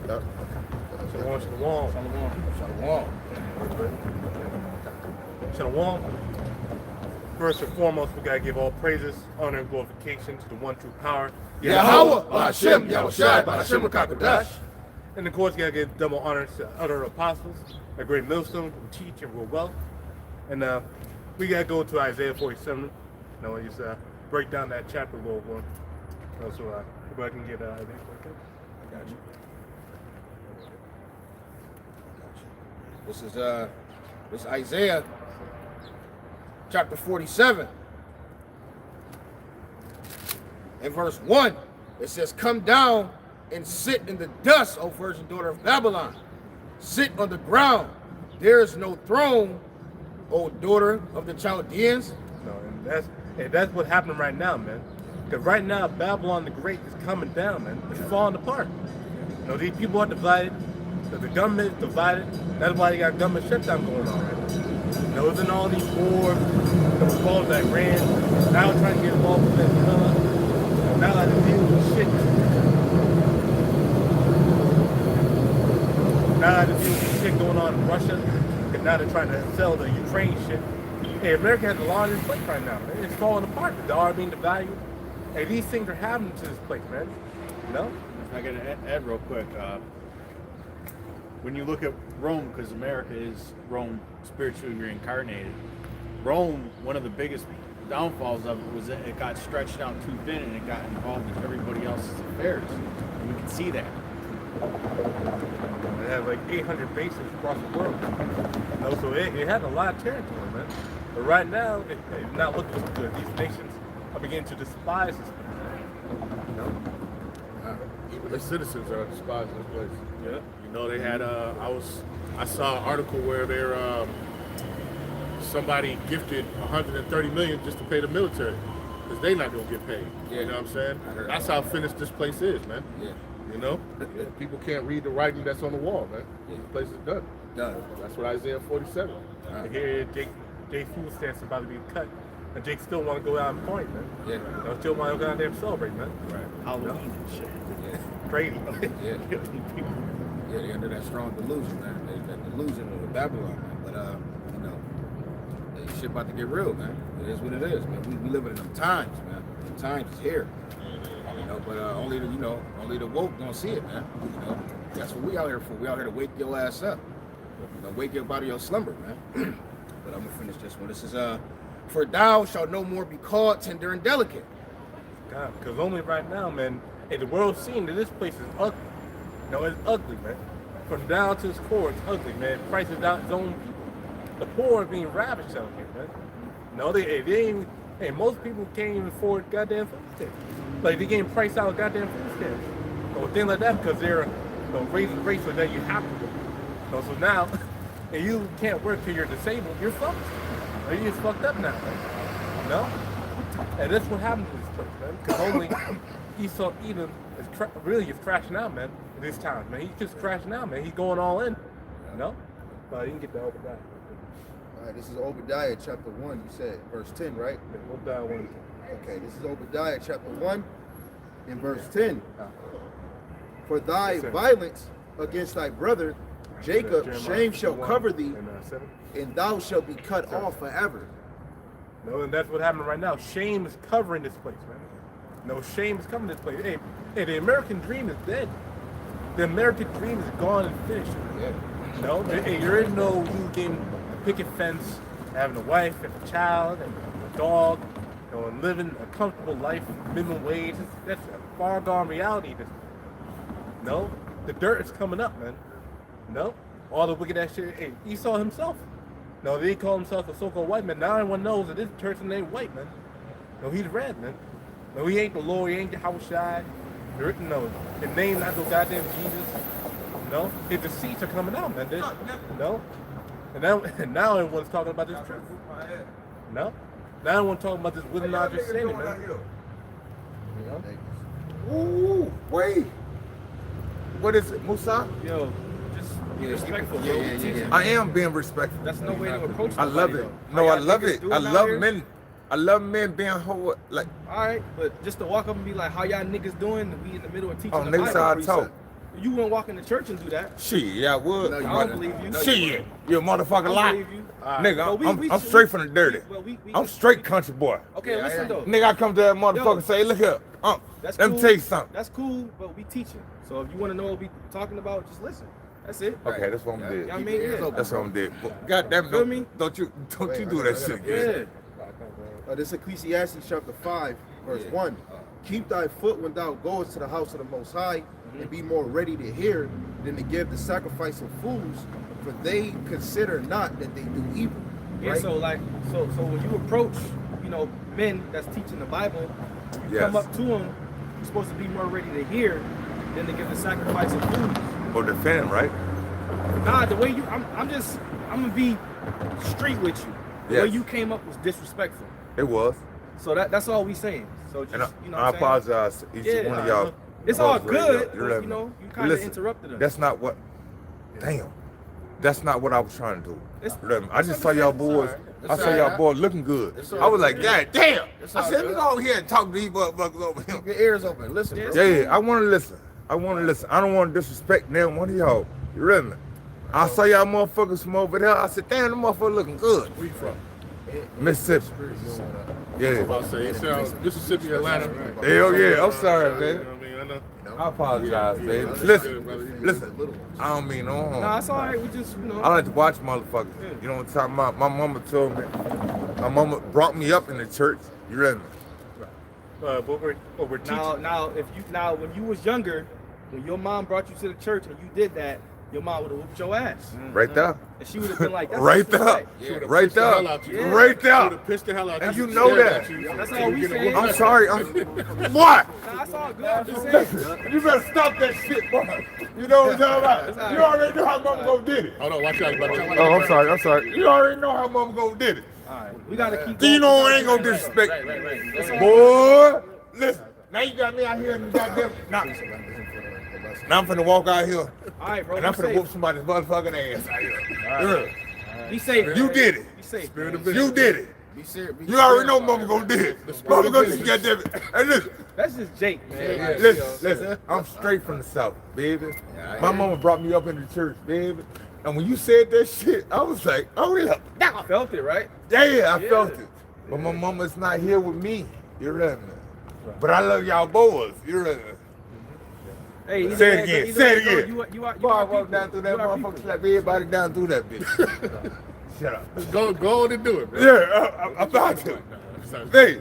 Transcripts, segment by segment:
Yep. Shalom. Shalom. First and foremost, we gotta give all praises, honor, and glorification to the one true power. Yahweh, Hashem, Yahushai, Hashem, Kakadash. And of course, we gotta give double honor to other apostles, a great millstone who teach and rule well. And we gotta go to Isaiah 47. Just break down that chapter a little more. So everybody can get Isaiah 47. I got you. This is Isaiah chapter 47. In verse 1, it says, "Come down and sit in the dust, O virgin daughter of Babylon. Sit on the ground. There is no throne, O daughter of the Chaldeans." No, and that's what's happening right now, man. Because right now, Babylon the Great is coming down, man. It's falling apart. These people are divided. The government is divided. That's why they got government shutdown going on right now. There's all these wars, the wars that ran. Now trying to get involved with Venezuela. Now I have to deal with shit. Now I have to deal with shit going on in Russia. And now they're trying to sell the Ukraine shit. Hey, America has a lot in this place right now, man. It's falling apart. The dollar being devalued. Hey, these things are happening to this place, man. If I gotta add real quick, when you look at Rome, because America is Rome spiritually reincarnated, Rome, one of the biggest downfalls of it was that it got stretched out too thin and it got involved in everybody else's affairs. And we can see that. They have like 800 bases across the world. So it had a lot of territory, man. But right now, it's not looking good. These nations are beginning to despise this place. Even the citizens are despising this place. Yeah. They had I saw an article where they're somebody gifted 130 million just to pay the military because they're not gonna get paid. Yeah. You know what I'm saying? That's how finished this place is, man. Yeah. People can't read the writing that's on the wall, man. Yeah. This place is done. That's what Isaiah 47. Here, Jake's food stamps about to be cut, and Jake still want to go out and party, man. Yeah. Still want to go out there and celebrate, man. Right. Halloween and shit. Yeah. Crazy. Yeah. Yeah, they're under that strong delusion, man. That delusion of Babylon, man. But shit about to get real, man. It is what it is, man. We living in them times, man. The times is here. But only the woke don't see it, man. That's what we out here for. We out here to wake your ass up. Wake you up out of your slumber, man. But I'm gonna finish this one. This is "For thou shalt no more be called tender and delicate." God, because only right now, man, the world's seeing that this place is ugly. It's ugly, man. From down to its core, it's ugly, man. It prices out its own people. The poor are being ravished out here, man. They ain't. Hey, most people can't even afford goddamn food stamps. Like, they getting priced out of goddamn food stamps. Or things like that because they're raising rates so that you have to work. So now, and you can't work till you're disabled, you're fucked. You're just fucked up now, man. And that's what happened to this place, man. Because only Esau Edom is crashing out, man, in this time, man. He's just crashing out, man. He's going all in. But you can get the Obadiah. All right, this is Obadiah chapter 1, you said, verse 10, right? Obadiah 1. Okay, this is Obadiah chapter 1 in verse 10. "For thy violence against thy brother Jacob, shame shall cover thee, and thou shalt be cut off forever." And that's what happened right now. Shame is covering this place, man. Shame is covering this place. Hey, the American dream is dead. The American dream is gone and finished. Yeah. There is no you getting a picket fence, having a wife and a child and a dog, and living a comfortable life, minimum wage. That's a far gone reality. The dirt is coming up, man. All the wicked ass shit. Hey, Esau himself. They call himself a so-called white man. Now everyone knows that this person ain't white, man. He's red, man. He ain't the Lord. He ain't the Yahushai. His name not no goddamn Jesus. His deceits are coming out, man. And now everyone's talking about this truth. Now everyone's talking about this wisdom not just saying it, man. Ooh, wait. What is it, Musa? Yo, just be respectful, bro. Yeah. I am being respectful. That's no way to approach I love somebody, it. though. No, How I y'all love niggas it. doing I out love here? men. I love men being whole. Like, All right, but just to walk up and be like, "How y'all niggas doing?" And we in the middle of teaching the niggas Bible. how I talk. You wouldn't walk in the church and do that. Shit, yeah, I would. No, you I don't wouldn't. believe you. No, you Shit, you a motherfucking I don't lie. believe you. Nigga, But I'm straight from the dirty. we I'm straight country boy. Okay, Yeah, listen I- though. Nigga, I come to that motherfucker Yo. and say, look here, That's let cool. me tell you something. That's cool, but we teaching. So if you want to know what we talking about, just listen. That's it. Okay, that's what I'm Yeah. did. You know what I Keep mean? your ears Yeah. open. That's what I'm did. But goddamn, Feel me? don't you Wait, do I that gotta shit. get Again. Yeah. This is Ecclesiastes chapter 5, verse Yeah. 1. Keep thy foot when thou goest to the house of the Most High, and be more ready to hear than to give the sacrifice of fools, for they consider not that they do evil. Yeah, Right? so when you approach, men that's teaching the Bible, you Yes. come up to them, you're supposed to be more ready to hear than to give the sacrifice of food. Or defend, right? Nah, the way I'm gonna be straight with you. The way Yes. you came up was disrespectful. It was. So that's all we saying. So just, And I, you know I what I'm saying? apologize to each Yeah, one of y'all. It's all brothers right good, here. but, let you me- know, you kinda Listen, interrupted us. That's not what. Damn. That's not what I was trying to do. It's- Let me- I just saw y'all boys. I It's saw all y'all right. boys looking good. It's all I was right. like, God damn. It's I all said, let me good. go over here and talk to these motherfuckers over here. Keep your ears open. Listen, bro. Yeah, I want to listen. I don't want to disrespect neither one of y'all. You ready me? I saw y'all motherfuckers from over there. I said, damn, the motherfucker looking good. Where you from? Mississippi. I Yeah. was about to say, it sounds Mississippi, Atlanta. Hell yeah. I'm sorry, You man. know what I mean? I know. I apologize, Yeah, baby. that's Listen, good, brother. listen. I don't mean no harm. Nah, it's all right. We just, I like to watch motherfuckers. You know what I'm talking about? My mama told me. My mama brought me up in the church. You ready me? But we're teaching. Now, when you was younger, when your mom brought you to the church and you did that, your mom would have whooped your ass, Right there. and she would have been like, that's Right there. disrespect. Yeah. Right Pissed the hell there. out you. Yeah. Right She there. would've pissed the hell out And you. you know Stared that. at you. That's So all you we get a saying. I'm sorry. What? Nah, that's all good. I'm just saying. You better stop that shit, boy. You know what I'm talking about? You already know how mama gonna did it. Hold on, watch out. Oh, I'm sorry. You already know how mama gonna did it. All right, we gotta keep. Do you know I ain't gonna disrespect you? Boy, listen. Now you got me out here in the goddamn. Now I'm finna walk out here All right, bro. and I'm be finna safe. whoop somebody's motherfucking ass out here. Be safe. You did it. Be safe. You did it. Be serious. Be You already know serious. mama gonna do it. Mama gonna do goddamn it. Hey, listen. That's just Jake, man. Listen, I'm straight from the South, baby. My mama brought me up in the church, baby. And when you said that shit, I was like, oh yeah. I felt it, right? Yeah, I felt it. But my mama's not here with me. You ready? But I love y'all boys. You ready? Hey, either Say it way again. either Say way it go, again. You are Boy, I people. walk down through that You are motherfucker, people. slap everybody down through that bitch. Shut up. Go on and do it, man. Yeah, I'm about to. Hey,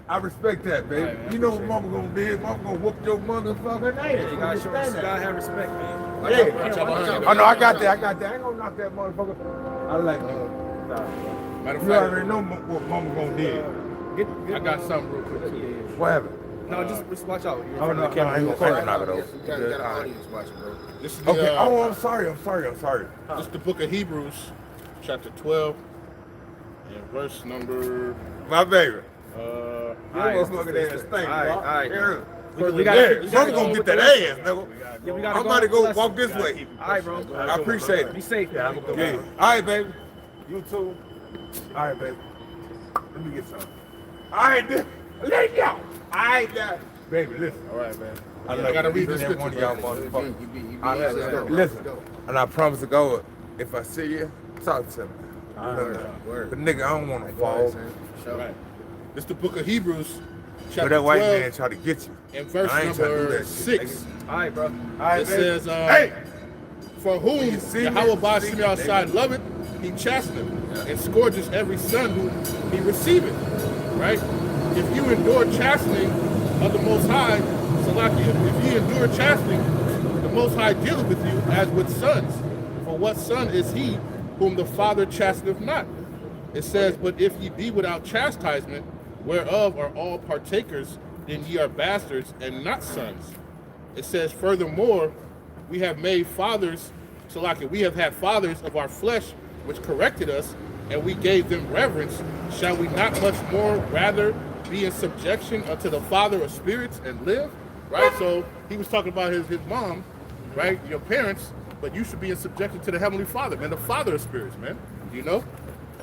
I respect that, baby. You know what mama gonna do? Mama gonna whoop your motherfucking ass. You gotta show respect. You gotta have respect, man. Yeah. Oh no, I got that. I ain't gonna knock that motherfucker. I like you. Matter of You fact, already know what mama gonna do. I got something real quick too. What happened? No, just watch out. You're in Oh front no, of the camera. I ain't gonna call it knock it You off. got an audience watching, bro. This is the, Okay. Oh, I'm sorry. this is the book of Hebrews, chapter 12, and verse number. My baby. Uh, You motherfucking ass thing, All right. Yeah. We gotta- we gotta Mama go gonna get with that the ass, lesson. nigga. Yeah, we gotta I'm about to go lesson. walk this way. All right, bro. I appreciate Be it. safe. Yeah. All right, baby. You too. All right, baby. Let me get some. All right, then. Let it go. All right, now. Baby, listen. all right, man. I I love gotta each read and this every one of y'all scripture. motherfuckers. You be Let's easy. go. Listen, and I promise to go, if I see you, talk to me. Word. But nigga, I don't want to fall. Right. This is the book of Hebrews, So chapter that white 12, man try to get you. and verse I ain't trying to do number that shit, 6. All right, bro. All right, It baby. says, hey, For whom You see me? Yahweh by See Shimi me? outside loveth, he chasteneth, and scourges every son whom he receiveth. Right? If you endure chastening of the Most High, Salakia, if you endure chastening, the Most High dealeth with you as with sons. For what son is he whom the Father chasteneth not? It says, But if ye be without chastisement, whereof are all partakers, then ye are bastards and not sons. It says, Furthermore, we have made fathers, Salakia, we have had fathers of our flesh which corrected us, and we gave them reverence. Shall we not much more rather be in subjection unto the Father of spirits and live? Right? So he was talking about his mom, right? Your parents, but you should be in subjection to the Heavenly Father, man, the Father of spirits, man. You know?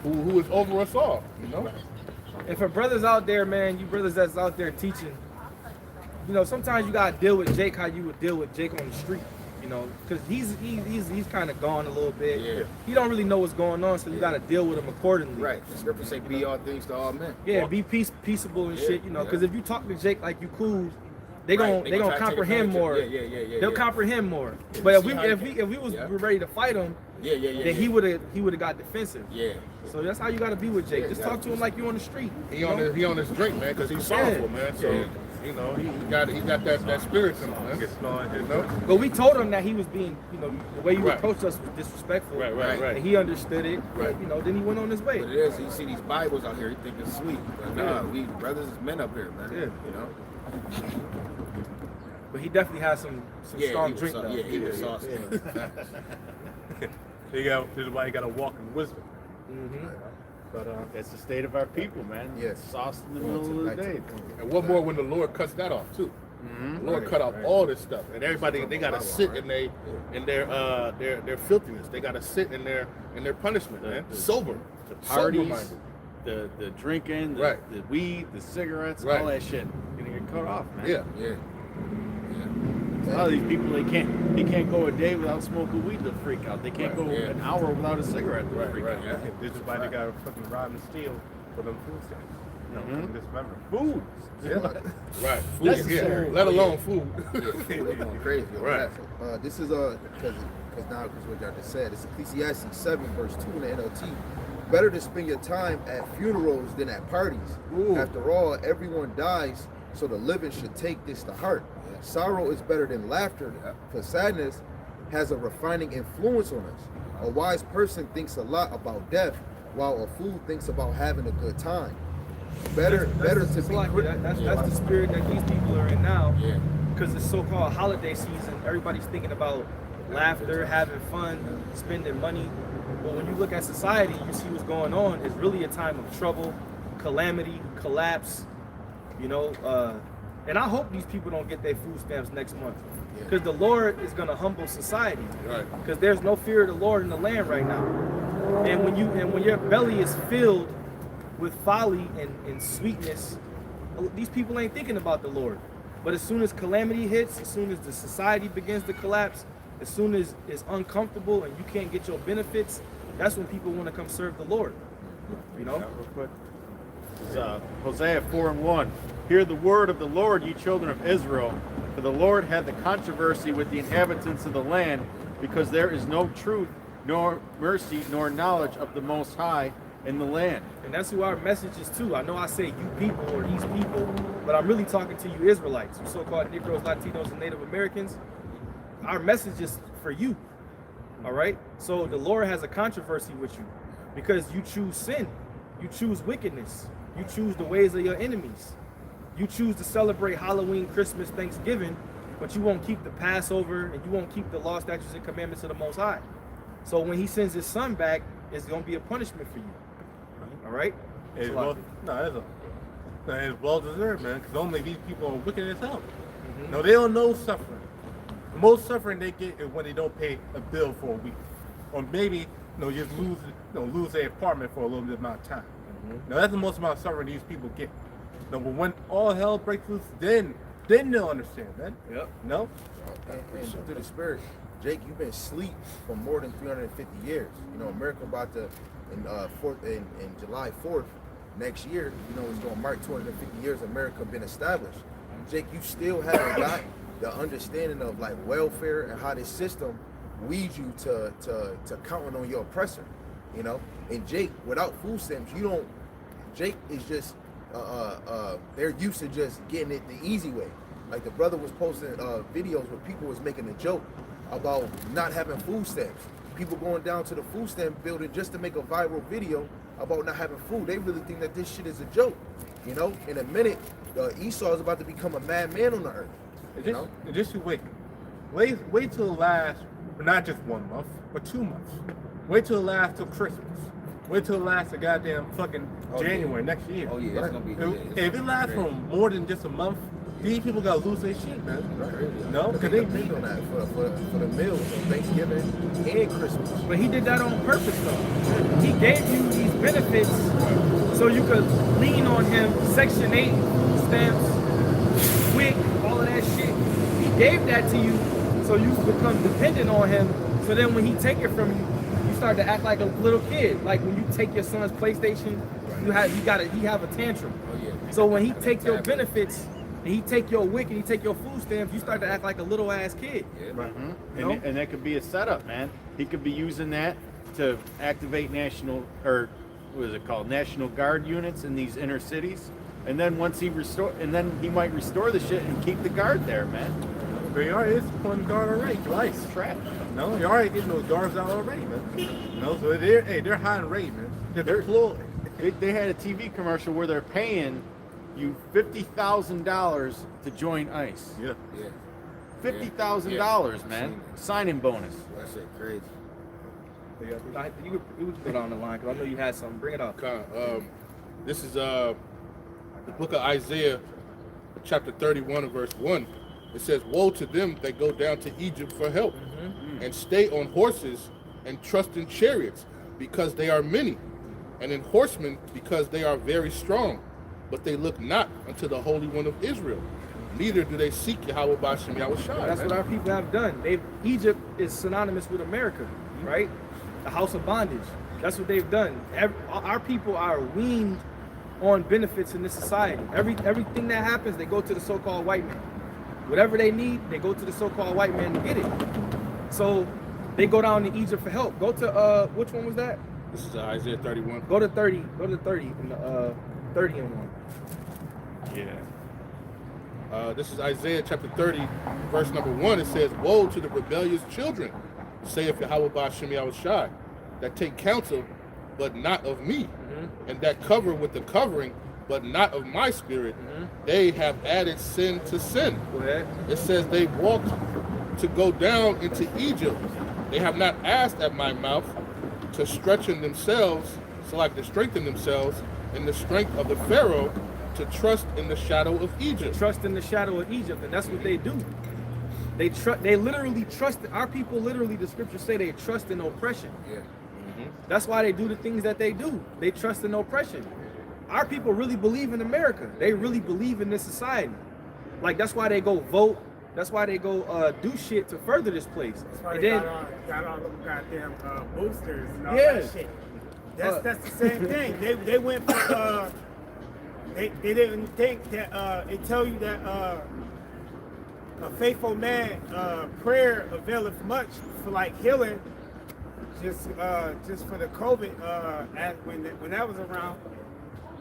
Who is over us all, you know? And for brothers out there, man, you brothers that's out there teaching, you know, sometimes you gotta deal with Jake how you would deal with Jake on the street. You know, because he's kind of gone a little bit. Yeah. He don't really know what's going on, so you got to deal with him accordingly. Right. The scripture say, "Be all things to all men." Yeah, be peaceable and shit. You know, because if you talk to Jake like you cool, they Right, gonna they gonna try to take comprehend advantage more. of it. Yeah. They'll comprehend more. Yeah, But see how if we was ready to fight him, then he would have got defensive. Yeah. So that's how you got to be with Jake. Yeah, Just talk to him like you on the street. He on his drink, man, because he's sorrowful, man. So you know, he got that spirit in him, man. You know? But we told him that he was being, you know, the way you Right. approached us was disrespectful. Right. And he understood it. Right. You know, then he went on his way. But it is. You see these Bibles out here, you think it's sweet. But nah, we brothers is men up here, man. Yeah. You know. But he definitely has some strong drink though. Yeah, he was saucy. This is why you got to walk in wisdom. Mm-hmm. But That's the state of our people, man. Yes. Sauce in the middle of the day. And one more when the Lord cuts that off too. The Lord cut off all this stuff, and everybody they gotta sit in their filthiness. They gotta sit in their punishment, man. Sober, The parties, sober-minded. the drinking, the, Right. the weed, the cigarettes, Right. all that shit. You're gonna get cut off, man. Yeah. Yeah. A lot of these people, they can't go a day without smoking weed. They'll freak out. They can't Right, go yeah. an hour without a cigarette. They'll freak Right. out. Yeah. this is why they got to fucking rob and steal for them food stamps. You know, Mhm. just remember. Food. Yeah. Right. Food, Necessary. yeah. Let alone food. They're going crazy. over Right. that. This is because what y'all just said. It's Ecclesiastes 7 verse 2 in the NLT. Better to spend your time at funerals than at parties. Ooh. After all, everyone dies, so the living should take this to heart. Sorrow is better than laughter, for sadness has a refining influence on us. A wise person thinks a lot about death, while a fool thinks about having a good time. Better to be. That's the spirit that these people are in now. Yeah. Because it's so-called holiday season. Everybody's thinking about laughter, having fun, spending money. But when you look at society, you see what's going on. It's really a time of trouble, calamity, collapse. You know, and I hope these people don't get their food stamps next month, because the Lord is going to humble society. Right. Because there's no fear of the Lord in the land right now. And when your belly is filled with folly and sweetness, these people ain't thinking about the Lord. But as soon as calamity hits, as soon as the society begins to collapse, as soon as it's uncomfortable and you can't get your benefits, that's when people want to come serve the Lord. You know? This is, Hosea 4:1. Hear the word of the Lord, ye children of Israel. For the Lord had the controversy with the inhabitants of the land, because there is no truth, nor mercy, nor knowledge of the Most High in the land. And that's who our message is to. I know I say you people or these people, but I'm really talking to you Israelites, you so-called Negroes, Latinos, and Native Americans. Our message is for you. All right? So the Lord has a controversy with you because you choose sin. You choose wickedness. You choose the ways of your enemies. You choose to celebrate Halloween, Christmas, Thanksgiving, but you won't keep the Passover and you won't keep the law, statutes, and commandments of the Most High. So when he sends his son back, it's going to be a punishment for you. All right? It's well deserved, man, because only these people are wicked as hell. No, they don't know suffering. The most suffering they get is when they don't pay a bill for a week, or maybe just lose their apartment for a little bit amount of time. Now that's the most amount of suffering these people get. Now, but when all hell breaks loose, then they'll understand, man. Yep. No. And through the spirit, Jake, you've been asleep for more than 350 years. You know, America about to in July 4th next year. You know, it's going to mark 250 years America been established. Jake, you still haven't got the understanding of like welfare and how this system leads you to counting on your oppressor. You know, and Jake, without food stamps, you don't. Jake is just they're used to just getting it the easy way. Like the brother was posting videos where people was making a joke about not having food stamps. People going down to the food stamp building just to make a viral video about not having food. They really think that this shit is a joke. You know, in a minute, Esau is about to become a madman on the earth. You know? Just wait till the last, not just 1 month, but 2 months. Wait till it lasts till Christmas. Wait till it lasts a goddamn fucking January next year. Oh yeah, it's gonna be. If it lasts for more than just a month, these people gotta lose their shit, man. No, because They depend on that for the meals on Thanksgiving and Christmas. But he did that on purpose, though. He gave you these benefits so you could lean on him. Section 8, food stamps, WIC, all of gave that to you, so you become dependent on him. So then when he take it from you, you start to act like a little kid. Like when you take your son's PlayStation, he have a tantrum. Oh, yeah. So when he take your benefits, and he take your WIC and he take your food stamps, you start to act like a little ass kid. Yeah, Right. man. You know? And that could be a setup, man. He could be using that to activate national National Guard units in these inner cities. And then once he might restore the shit and keep the guard there, man. But he already is pulling guard already. Twice. Trash. No, he already getting those guards out already, man. No, so they're high and ready, man. They're deployed. They had a TV commercial where they're paying you $50,000 to join ICE. Yeah. Yeah. $50,000, man. Signing bonus. That shit crazy. You could go down the line because I know you had something. Bring it up. This is the book of Isaiah, chapter 31 and verse 1. It says, "Woe to them that go down to Egypt for help, and stay on horses, and trust in chariots, because they are many, and in horsemen, because they are very strong. But they look not unto the Holy One of Israel, neither do they seek Yahweh B'Shem Yahushua." That's what our people have done. Egypt is synonymous with America, right? The house of bondage. That's what they've done. Our people are weaned on benefits in this society. Everything that happens, they go to the so-called white man. Whatever they need, they go to the so-called white man to get it. So they go down to Egypt for help. Go to which one was that? This is Isaiah 31. Go to 30. Go to 30 in the 30 and 1. Yeah. This is Isaiah chapter 30, verse number 1. It says, "Woe to the rebellious children, saith Yahweh B'Shem Yahushua, that take counsel, but not of me, and that cover with the covering, but not of my spirit. They have added sin to sin." Go ahead. It says they walked to go down into Egypt. They have not asked at my mouth to strengthen themselves in the strength of the Pharaoh, to trust in the shadow of Egypt. Trust in the shadow of Egypt, and that's what they do. They literally trust. Our people literally, the scriptures say they trust in oppression. Yeah. That's why they do the things that they do. They trust in oppression. Our people really believe in America. They really believe in this society. Like that's why they go vote. That's why they go do shit to further this place. That's why And they then, got all them goddamn boosters and all Yeah. that shit. That's the same thing. They went for they didn't think that it tell you that a faithful man prayer availeth much for like healing, just for the COVID when that was around.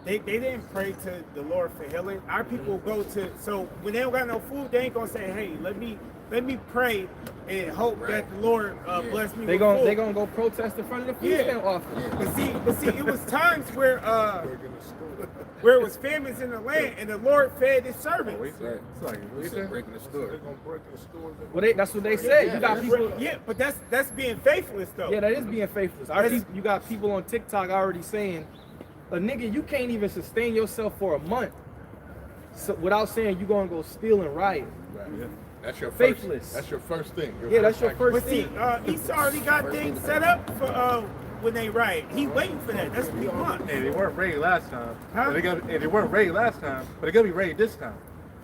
They didn't pray to the Lord for healing. Our people go to, so when they don't got no food, they ain't gonna say, hey, let me pray and hope that the Lord bless me they with food. gonna go protest in front of the food stamp office. But see, it was times where it was famines in the land and the Lord fed his servants. Breaking the store. Well, that's what they say. You got people. Yeah, but that's being faithless though. Yeah, that is being faithless. You got people on TikTok already saying, a nigga, you can't even sustain yourself for a month without saying you're gonna go steal and riot. Right. Yeah. That's your faithless. That's your first thing. That's your first But see, thing. Esau already got things set up for when they riot. He waiting for that. That's what he wants. Hey, they weren't ready last time. Huh? They weren't ready last time, but they're gonna be ready this time.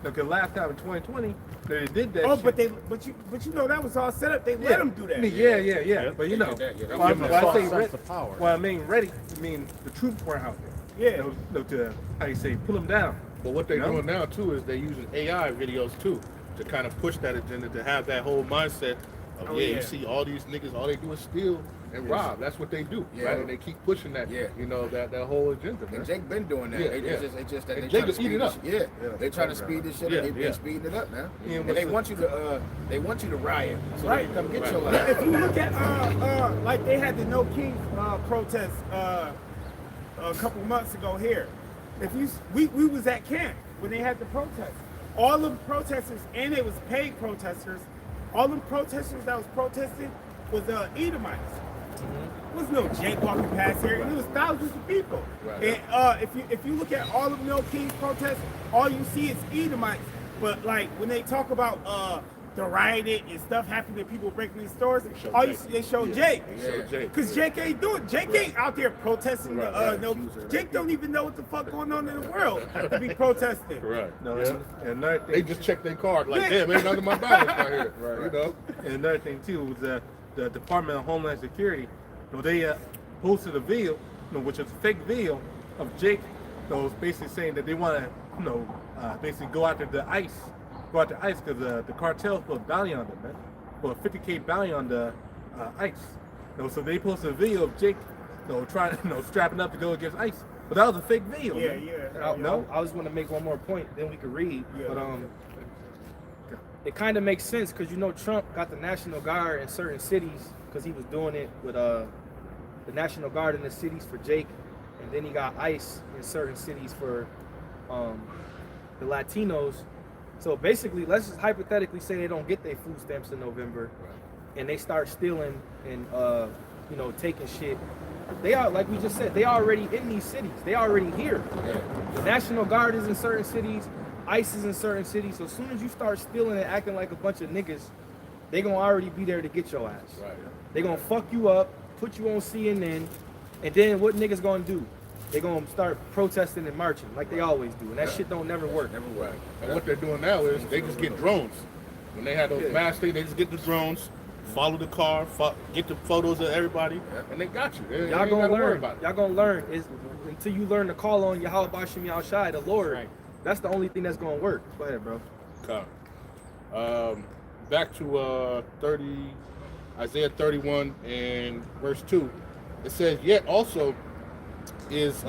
Because last time in 2020, they did that. Oh, shit. but you know that was all set up. They let them do that. Yeah. But you know, I mean ready. I mean the troops weren't out there. Yeah. To how you say, pull them down. But what they're doing now too is they're using AI videos too to kind of push that agenda, to have that whole mindset of you see all these niggas, all they do is steal and rob. That's what they do, right? And they keep pushing that, you know, that whole agenda. Man. And Jake been doing that. It's just that they Jake trying to is speed eating this. up. Yeah, they trying to speed this shit. They've been speeding it up, man. And they want you to riot, so they can come get your life. If you look at like they had the No King protest a couple months ago here. We was at camp when they had the protest. All of the protesters, and it was paid protesters, all the protesters that was protesting was Edomites. There was no Jake walking past here, and it was thousands of people. Right. And if you look at all of No King's protests, all you see is Edomites. But like when they talk about the rioting and stuff happening, people breaking these stores, show all you Jake. see, they show Jake. So Jake. Because Jake ain't doing it. Jake ain't out there protesting. Jake don't even know what the fuck going on in the world to be protesting. Correct. No, Yeah. and another thing, They just check their card like, damn, ain't none of my balance right here. You know? and another thing too was that the Department of Homeland Security, they posted a video, which is a fake video of Jake, was basically saying that they want to, basically go after ICE because the cartels put a bounty on them, man, for a 50K bounty on the ICE. So they posted a video of Jake, trying, strapping up to go against ICE, but that was a fake video. Yeah, man. yeah. No, I just want to make one more point, then we could read. Yeah. But it kind of makes sense because Trump got the National Guard in certain cities because he was doing it with the National Guard in the cities for Jake, and then he got ICE in certain cities for the Latinos. So basically, let's just hypothetically say they don't get their food stamps in November, and they start stealing and taking shit. They are, like we just said, they already in these cities. They already here. The National Guard is in certain cities. ICE is in certain cities. So as soon as you start stealing and acting like a bunch of niggas, they gonna already be there to get your ass. Right. They gonna fuck you up, put you on CNN, and then what niggas gonna do? They gonna start protesting and marching like they always do, and that shit don't never work. Right. And what they're doing now is they just get drones. When they had those mass things, they just get the drones, follow the car, get the photos of everybody, and they got you. They Y'all ain't gonna gotta worry learn. about it. Y'all gonna learn is until you learn to call on Yahweh Bashim Yahushai, the Lord. Right. That's the only thing that's gonna work. Go ahead, bro. Okay. Back to Isaiah 31 and verse 2. It says, yet also is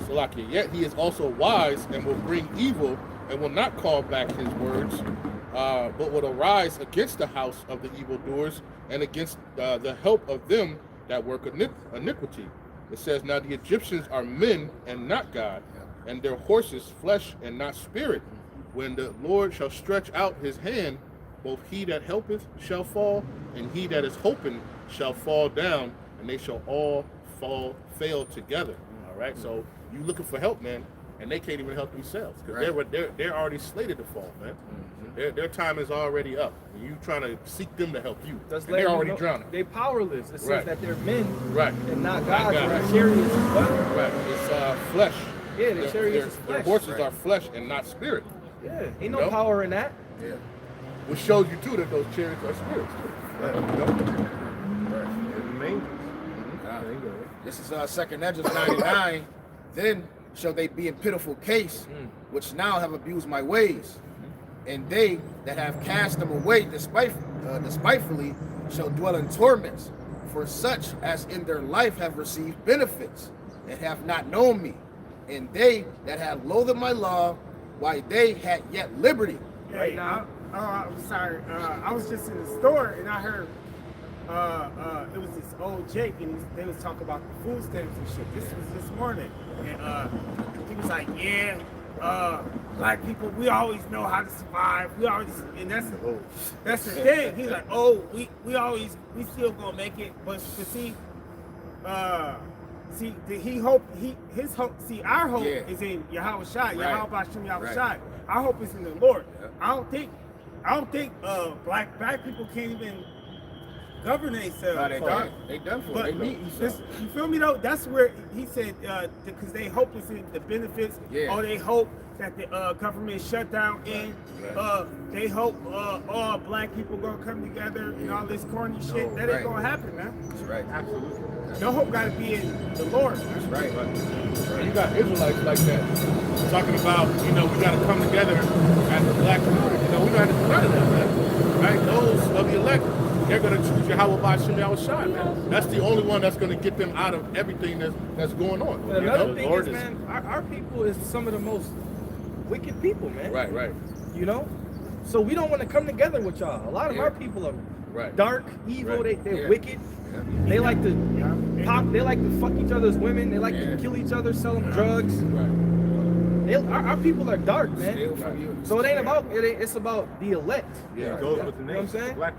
Salakia, yet he is also wise and will bring evil and will not call back his words, but will arise against the house of the evildoers and against the help of them that work iniquity. It says, now the Egyptians are men and not God, and their horses flesh and not spirit. When the Lord shall stretch out his hand, both he that helpeth shall fall, and he that is hoping shall fall down, and they shall all fail together. All right, so you looking for help, man, and they can't even help themselves because they're already slated to fall, man. Their time is already up, and you trying to seek them to help you. Just And let they're you already know drowning. They powerless. It says Right. that they're men Right. and not Not God. God. Their chariots is what? Right, it's flesh. Yeah, their chariots is Their flesh. horses are flesh and not spirit. Yeah, ain't no No. power in that. Yeah. Which shows you too that those chariots are spirits. This is second Ezra 99. Then shall they be in pitiful case, which now have abused my ways, and they that have cast them away despitefully shall dwell in torments, for such as in their life have received benefits and have not known me, and they that have loathed my law, why they had yet liberty. Right now. I'm sorry. I was just in the store and I heard it was this old Jake and they was talking about the food stamps and shit. This was this morning. And he was like, black people, we always know how to survive. We always, and that's the thing. He's like, we still gonna make it. But to see, his hope, our hope is in Yahweh Shai, Yahweh Bashim Yahweh Shai. Our hope is in the Lord. I don't think black people can't even govern themselves. No, they done for it. They meet this, you feel me though? That's where he said because they hope is in the benefits. Yeah. Or they hope that the government shut down and they hope all black people gonna come together and all this corny shit. That ain't gonna happen, man. That's right. Absolutely. Your hope gotta be in the Lord. That's right. And you got Israelites like that talking about, we got to come together as a black community. We got to do none of that, man. Right? Those of the elect, they're going to choose Yahweh Bashim Yahushai, man. That's the only one that's going to get them out of everything that's going on. But another thing is, man, our people is some of the most wicked people, man. Right. So we don't want to come together with y'all. A lot of our people are dark, evil. They're wicked. Yeah. They like to pop. They like to fuck each other's women. They like to kill each other, sell them drugs. Our people are dark, man. Steal from you. So it ain't about it. It's about the elect. Yeah, it goes with the You know name. what I'm saying? Black.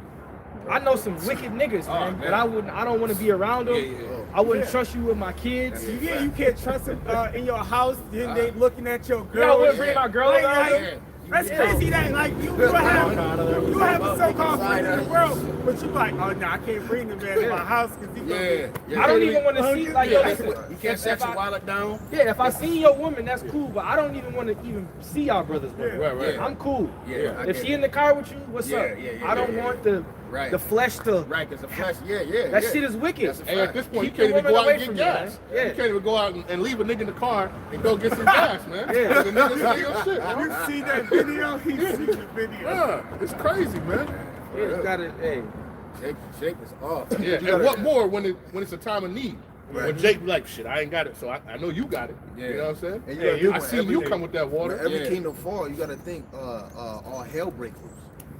I know some wicked niggas, man, man. but I don't want to be around them. Yeah. I wouldn't trust you with my kids. You can't trust them in your house. Then they looking at your Yeah, I girl. wouldn't bring my girl Like, around like, them. That's crazy that like you have a so-called friend in the world, but you like, oh no, I can't bring the man to my house because he Yeah, I don't even want to see like yo, that's listen, what, you can't sexual wallet down. yeah, if I see your woman, that's cool, but I don't even want to even see y'all brothers. Bro. Right. I'm cool. Yeah, I if get she it. in the car with you, what's up? Yeah, I don't want the flesh to. Right, because the flesh, That shit is wicked. That's a Hey, at this point, Keep you can't your even go woman out and away get from me, gas. man. Yeah. You can't even go out and leave a nigga in the car and go get some gas, man. Yeah. The nigga steal shit, man. You see that video? He seen the video. Yeah, it's crazy, man. Yeah, you gotta, hey. Jake is off. Yeah, and what more when it's a time of need? When Jake be like, shit, I ain't got it, so I know you got it. Yeah. You know what I'm saying? And you gotta do I when seen you every- come with that water. When every Yeah. kingdom fall, you gotta think all hell breaks loose.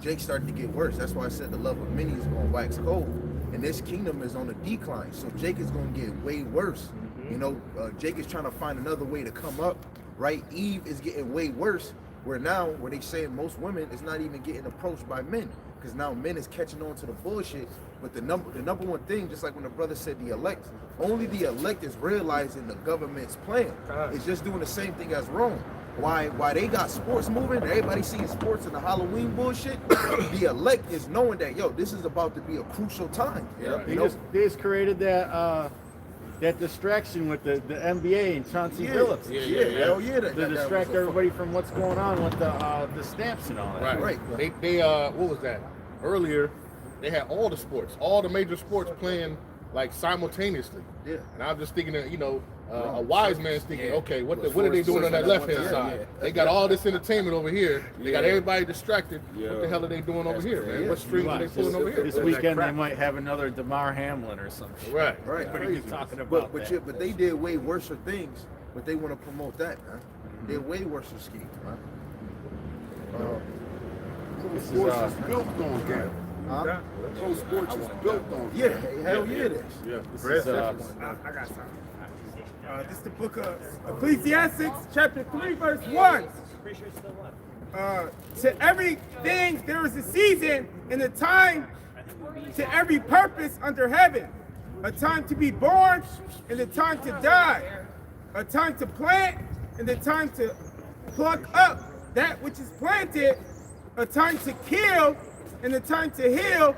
Jake started to get worse. That's why I said the love of many is gonna wax cold. And this kingdom is on a decline. So Jake is gonna get way worse. You know, Jake is trying to find another way to come up, right? Eve is getting way worse. Where they saying most women is not even getting approached by men. Because now men is catching on to the bullshit. But the number one thing, just like when the brother said the elect, only the elect is realizing the government's plan. It's just doing the same thing as Rome. Why they got sports moving, everybody seeing sports and the Halloween bullshit, the elect is knowing that, yo, this is about to be a crucial time. Yeah. They just created that distraction with the NBA and Chauncey Billups. Hell yeah. To distract everybody from what's going on with the stamps and all that. Right. They what was that? Earlier, they had all the sports, all the major sports playing like simultaneously. Yeah. And I'm just thinking that, a wise man's thinking, okay, what are they doing on that left hand side? They got all this entertainment over here. They got everybody distracted. What the hell are they doing over here, man? What strings are they pulling over here? This weekend they might have another DeMar Hamlin or something. Right. Everybody's talking about that. But they did way worse things, but they want to promote that, man. They're way worse schemes, man. Sports is built on gambling. Huh? Pro sports is built on Yeah, hell yeah it is. I got something. This is the book of Ecclesiastes, chapter 3, verse 1. To everything there is a season and a time to every purpose under heaven. A time to be born and a time to die. A time to plant and a time to pluck up that which is planted. A time to kill and a time to heal.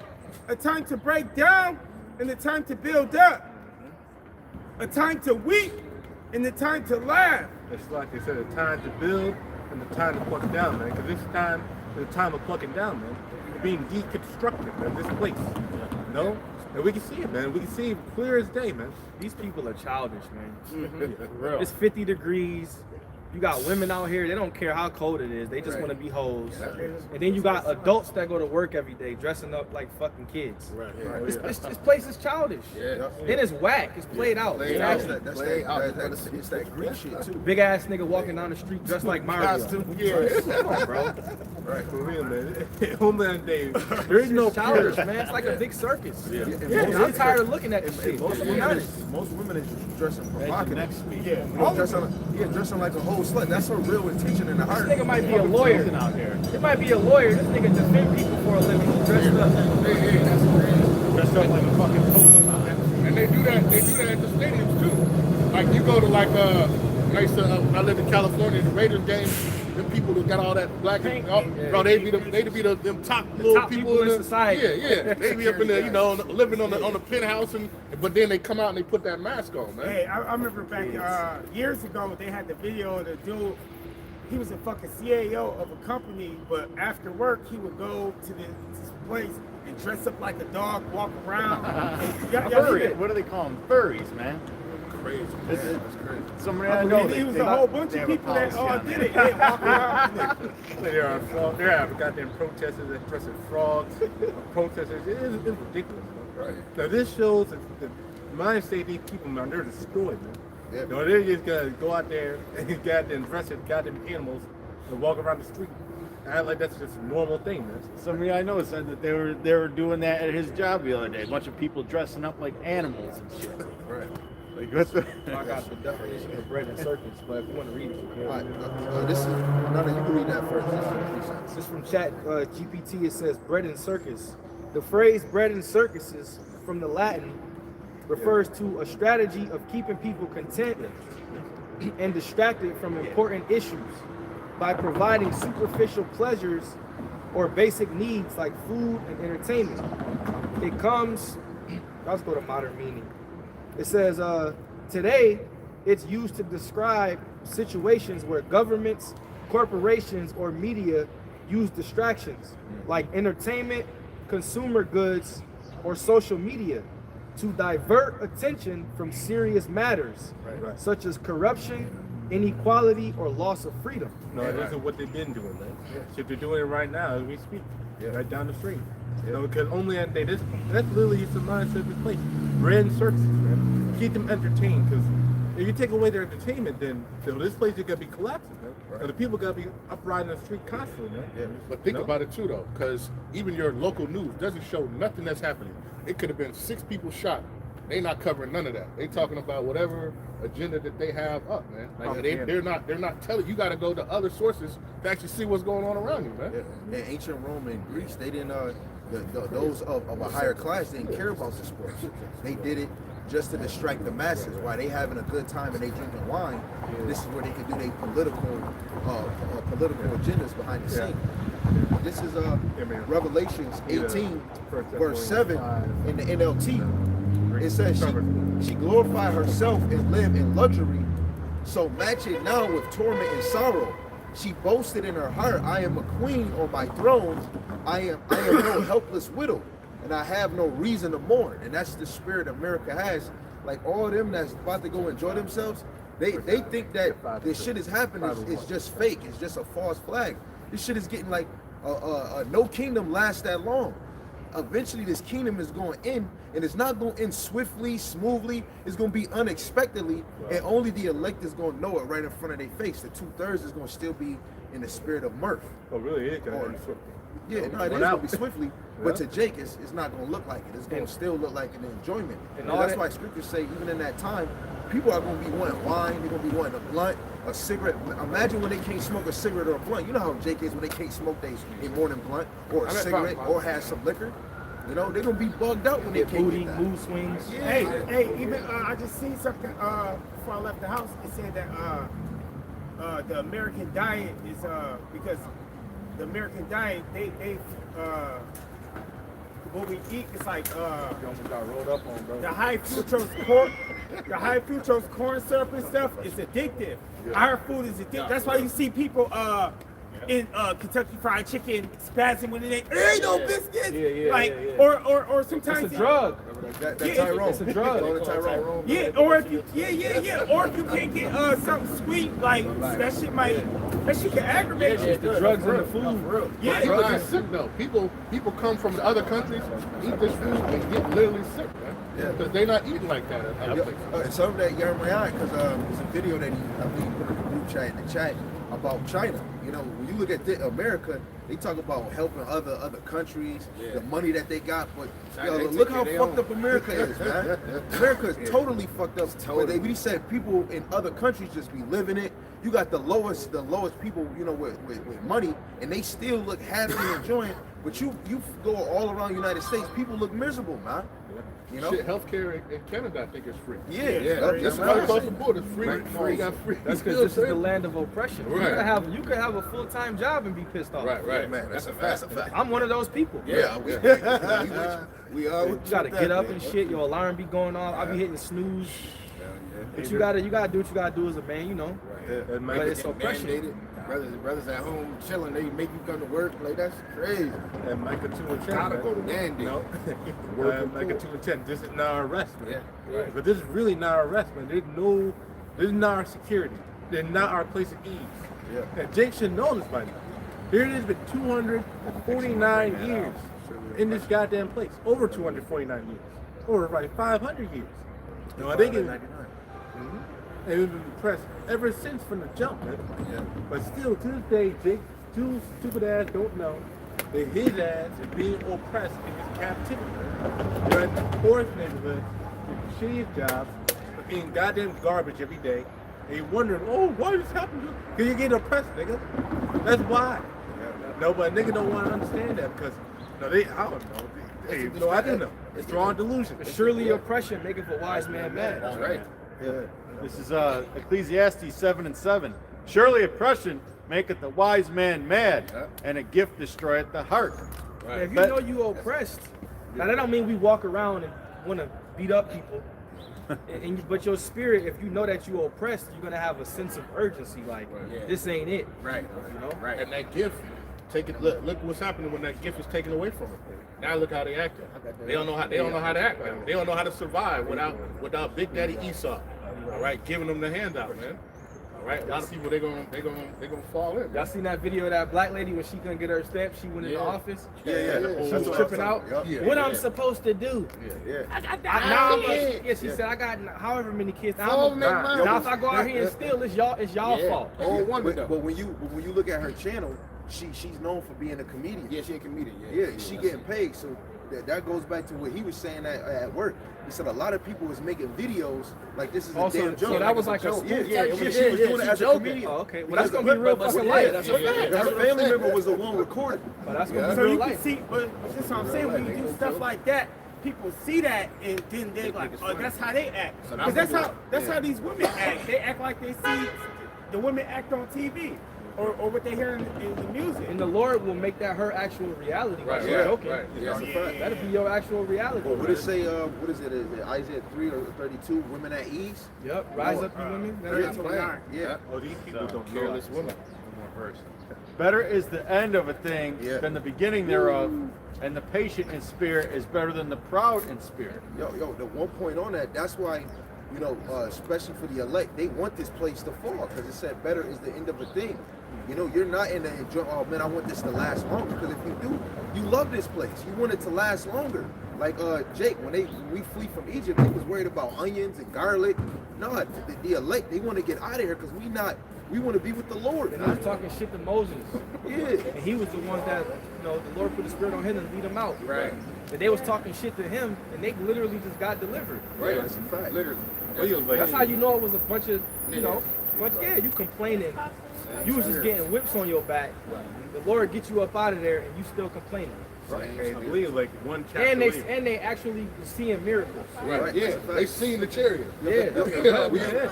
A time to break down and a time to build up. A time to weep and a time to laugh. It's like they said, a time to build and the time to pluck down, man. Because this time is the time of plucking down, man. We're being deconstructed, man, this place. No? And we can see it, man. We can see it clear as day, man. These people are childish, man. Real. It's 50 degrees. You got women out here, they don't care how cold it is. They just want to be hoes. And then you got adults that go to work every day dressing up like fucking kids. This place is childish. Yeah. Then it's whack. It's played out. Played It's out. actually- It's that Greek shit too. Big ass nigga walking down the street dressed like Mario. Come on, bro. Right. For real, man. Homeland Day. There is no It's childish, pure. man. It's like a big circus. Yeah. Yeah, I'm tired of looking at this shit. Most To be women, honest. most women is just dressing provocative. Next week. Dressing like a whole slut. That's her real intention in the heart. This nigga might be a lawyer. out here. It might be a lawyer. This nigga defend people for a living. He's dressed up. Dressed up like a fucking Pokemon. And they do that at the stadiums too. Like you go to I lived in California, the Raiders game, them people that got all that black and bro, they be them top little top people people in society. Yeah. They be up in there, living on the penthouse but then they come out and they put that mask on, man. Hey, I remember back years ago, they had the video of the dude. He was a fucking CAO of a company, but after work, he would go to this place and dress up like a dog, walk around. What do they call them? Furries, man. Crazy. That's crazy. Somebody I know. It was a whole bunch of people that all did it. They walk around. There have goddamn protesters that dressing frogs, protesters. It's ridiculous. Right. Now this shows that the mind state these people, man, they're destroyed, man. Yeah. No, they're just gonna go out there and goddamn dress as goddamn animals and walk around the street. Act like that's just a normal thing, man. Somebody I know said that they were doing that at his job the other day. A bunch of people dressing up like animals and shit. Right. Like what's the? I got the definition of bread and circus, but if you want to read it, All right. This is none of you can read that first. this is from Chat GPT. It says bread and circus. The phrase bread and circuses from the Latin refers to a strategy of keeping people content and distracted from important issues. by providing superficial pleasures or basic needs like food and entertainment. It comes, let's go to modern meaning. It says, today, it's used to describe situations where governments, corporations, or media use distractions like entertainment, consumer goods, or social media to divert attention from serious matters, such as corruption, inequality, or loss of freedom. No, this is what they've been doing, man. Shit, they're doing it right now as we speak, right down the street. You know, because only that's literally the mindset of this place. Bread and circuses, man. Keep them entertained, because if you take away their entertainment, then this place is gonna be collapsing, man. And the people gotta be upriding the street constantly, man. Yeah, but think about it too, though, because even your local news doesn't show nothing that's happening. It could have been 6 people shot. They not covering none of that. They talking about whatever agenda that they have up, man. Like they're not telling you. Got to go to other sources to actually see what's going on around you, man. Yeah. In ancient Rome and Greece, they didn't. Those of a higher class didn't care about the sports. They did it just to distract the masses. While they having a good time and they drinking wine, this is where they can do their political agendas behind the scene. This is Revelations 18, verse 7 in the NLT. It says she glorified herself and lived in luxury. So match it now with torment and sorrow. She boasted in her heart, I am a queen on my throne. I am no helpless widow, and I have no reason to mourn. And that's the spirit America has. Like all of them that's about to go enjoy themselves, they think that this shit is happening is just fake. It's just a false flag. This shit is getting like no kingdom lasts that long. Eventually this kingdom is going to end, and it's not going to end swiftly, smoothly. It's going to be unexpectedly, and only the elect is going to know it right in front of their face. The 2/3 is going to still be in the spirit of mirth. Oh, really? It can end swiftly. Yeah, no, it is going to be swiftly, but to Jake, it's not going to look like it. It's going to still look like an enjoyment. And that's why scriptures say, even in that time, people are going to be wanting wine, they're going to be wanting a blunt, a cigarette. Imagine when they can't smoke a cigarette or a blunt. You know how Jake is when they can't smoke a morning blunt or a cigarette or have some liquor. You know, they're going to be bugged out when they can't get that. Mood swings. Yeah. Hey, even I just seen something before I left the house. It said that the American diet is because the American diet they what we eat is like got rolled up on, bro. the high fructose corn syrup and stuff is addictive. Our food is addictive. That's why you see people in Kentucky Fried Chicken spazzing when it ain't no biscuits. Or sometimes It's a drug. That's Tyrone. It's a drug. Tyrone. Yeah, or if you or if you can't get something sweet, like that shit can aggravate you. The drugs in the food. Yeah, People are sick though. People come from the other countries, eat this food, and get literally sick, man. Yeah. Because they're not eating like that. Some of that Yermayan, because there's a video that I think put in the group chat in the chat about China. You know, when you look at America, they talk about helping other countries, the money that they got, but look how fucked up America is, man. America is totally fucked up. But we said people in other countries just be living it. You got the lowest people, you know, with money, and they still look happy and enjoying. But you go all around the United States, people look miserable, man. You know, shit, healthcare in Canada, I think is free. Yeah. It's right across the border. It's free. You got free. That's because this is the land of oppression. Right. You could have a full-time job and be pissed off. Right. Man, that's a fact. I'm one of those people. Yeah, we are. You gotta get up and shit. Your alarm be going off. I be hitting snooze. But you gotta do what you gotta do as a man, you know. But it's oppression. Brothers at home chilling, they make you come to work. Like, that's crazy. And Micah 2 and 10. Gotta go to Mandy. No. Micah 2 and 10. This is not our arrest, man. Yeah, right. But this is really not our arrest, man. This is not our security. They're not our place of ease. Yeah. And Jake should know this by now. Here it has been 249 years in this goddamn place. Over 249 years. Over like 500 years. You know, I think and we've been repressed ever since from the jump, man. Yeah. But still, to this day, Jake, two stupid ass don't know that his ass is being oppressed in his captivity. You're at the poorest neighborhood, with the shittiest jobs, eating goddamn garbage every day, and you're wondering, oh, why is this happening? Because you're getting oppressed, nigga. That's why. No, but nigga don't want to understand that because, I don't know. Hey, no, I do know. It's strong delusion. Surely oppression maketh a wise man mad. That's right. This is Ecclesiastes 7:7. Surely oppression maketh the wise man mad, and a gift destroyeth the heart. If you know you oppressed, now that don't mean we walk around and want to beat up people. But your spirit, if you know that you're oppressed, you're gonna have a sense of urgency. Like this ain't it. Right. You know. Right. And that gift, look what's happening when that gift is taken away from them. Now look how they acting. They don't know how to act, man. They don't know how to survive without Big Daddy Esau. All right, giving them the handout, man. All right, a lot of people they gonna fall in. Y'all seen that video of that black lady when she couldn't get her stamp? She went in the office. Yeah. She was tripping out. What I'm supposed to do? She said I got however many kids. Now if I go out here and steal, it's y'all fault. But when you look at her channel, she's known for being a comedian. Yeah, she a comedian. Yeah, she getting paid. So that goes back to what he was saying at work. He said a lot of people was making videos like this is a damn joke. So that was like a she was doing it as a comedian. Oh, okay, well that's gonna be real fucking life. Her family member was the one recording. But that's gonna be So real you can life. see, but that's what I'm saying. When you do stuff like that, people see that and then they're like, oh, that's how they act. Because that's how these women act. They act like they see the women act on TV. Or what they hear in the music. And the Lord will make that her actual reality. Right. Okay. Yeah. That'll be your actual reality. What did it say? What is it? Is it Isaiah 3 or 32? Women at ease. Yep. Rise up, you women. That's the plan. Yeah. Oh, these people don't know this woman. Better is the end of a thing Yeah. than the beginning thereof, and the patient in spirit is better than the proud in spirit. Yo, the one point on that, that's why, especially for the elect, they want this place to fall because it said better is the end of a thing. You're not in the enjoy, oh man, I want this to last longer. Because if you do, you love this place. You want it to last longer. Like Jake, when we flee from Egypt, they was worried about onions and garlic. No, the elect, they want to get out of here because we want to be with the Lord. And I was talking shit to Moses. Yeah. And he was the one that, the Lord put the spirit on him and lead him out. Right. And they was talking shit to him, and they literally just got delivered. Right, that's a fact. Literally. That's how you know it was a bunch of, you complaining. You was just getting whips on your back. The Lord get you up out of there, and you still complaining. Right. I believe like one chapter. And they actually seeing miracles. Right. Yeah. They seen the chariot. Yeah.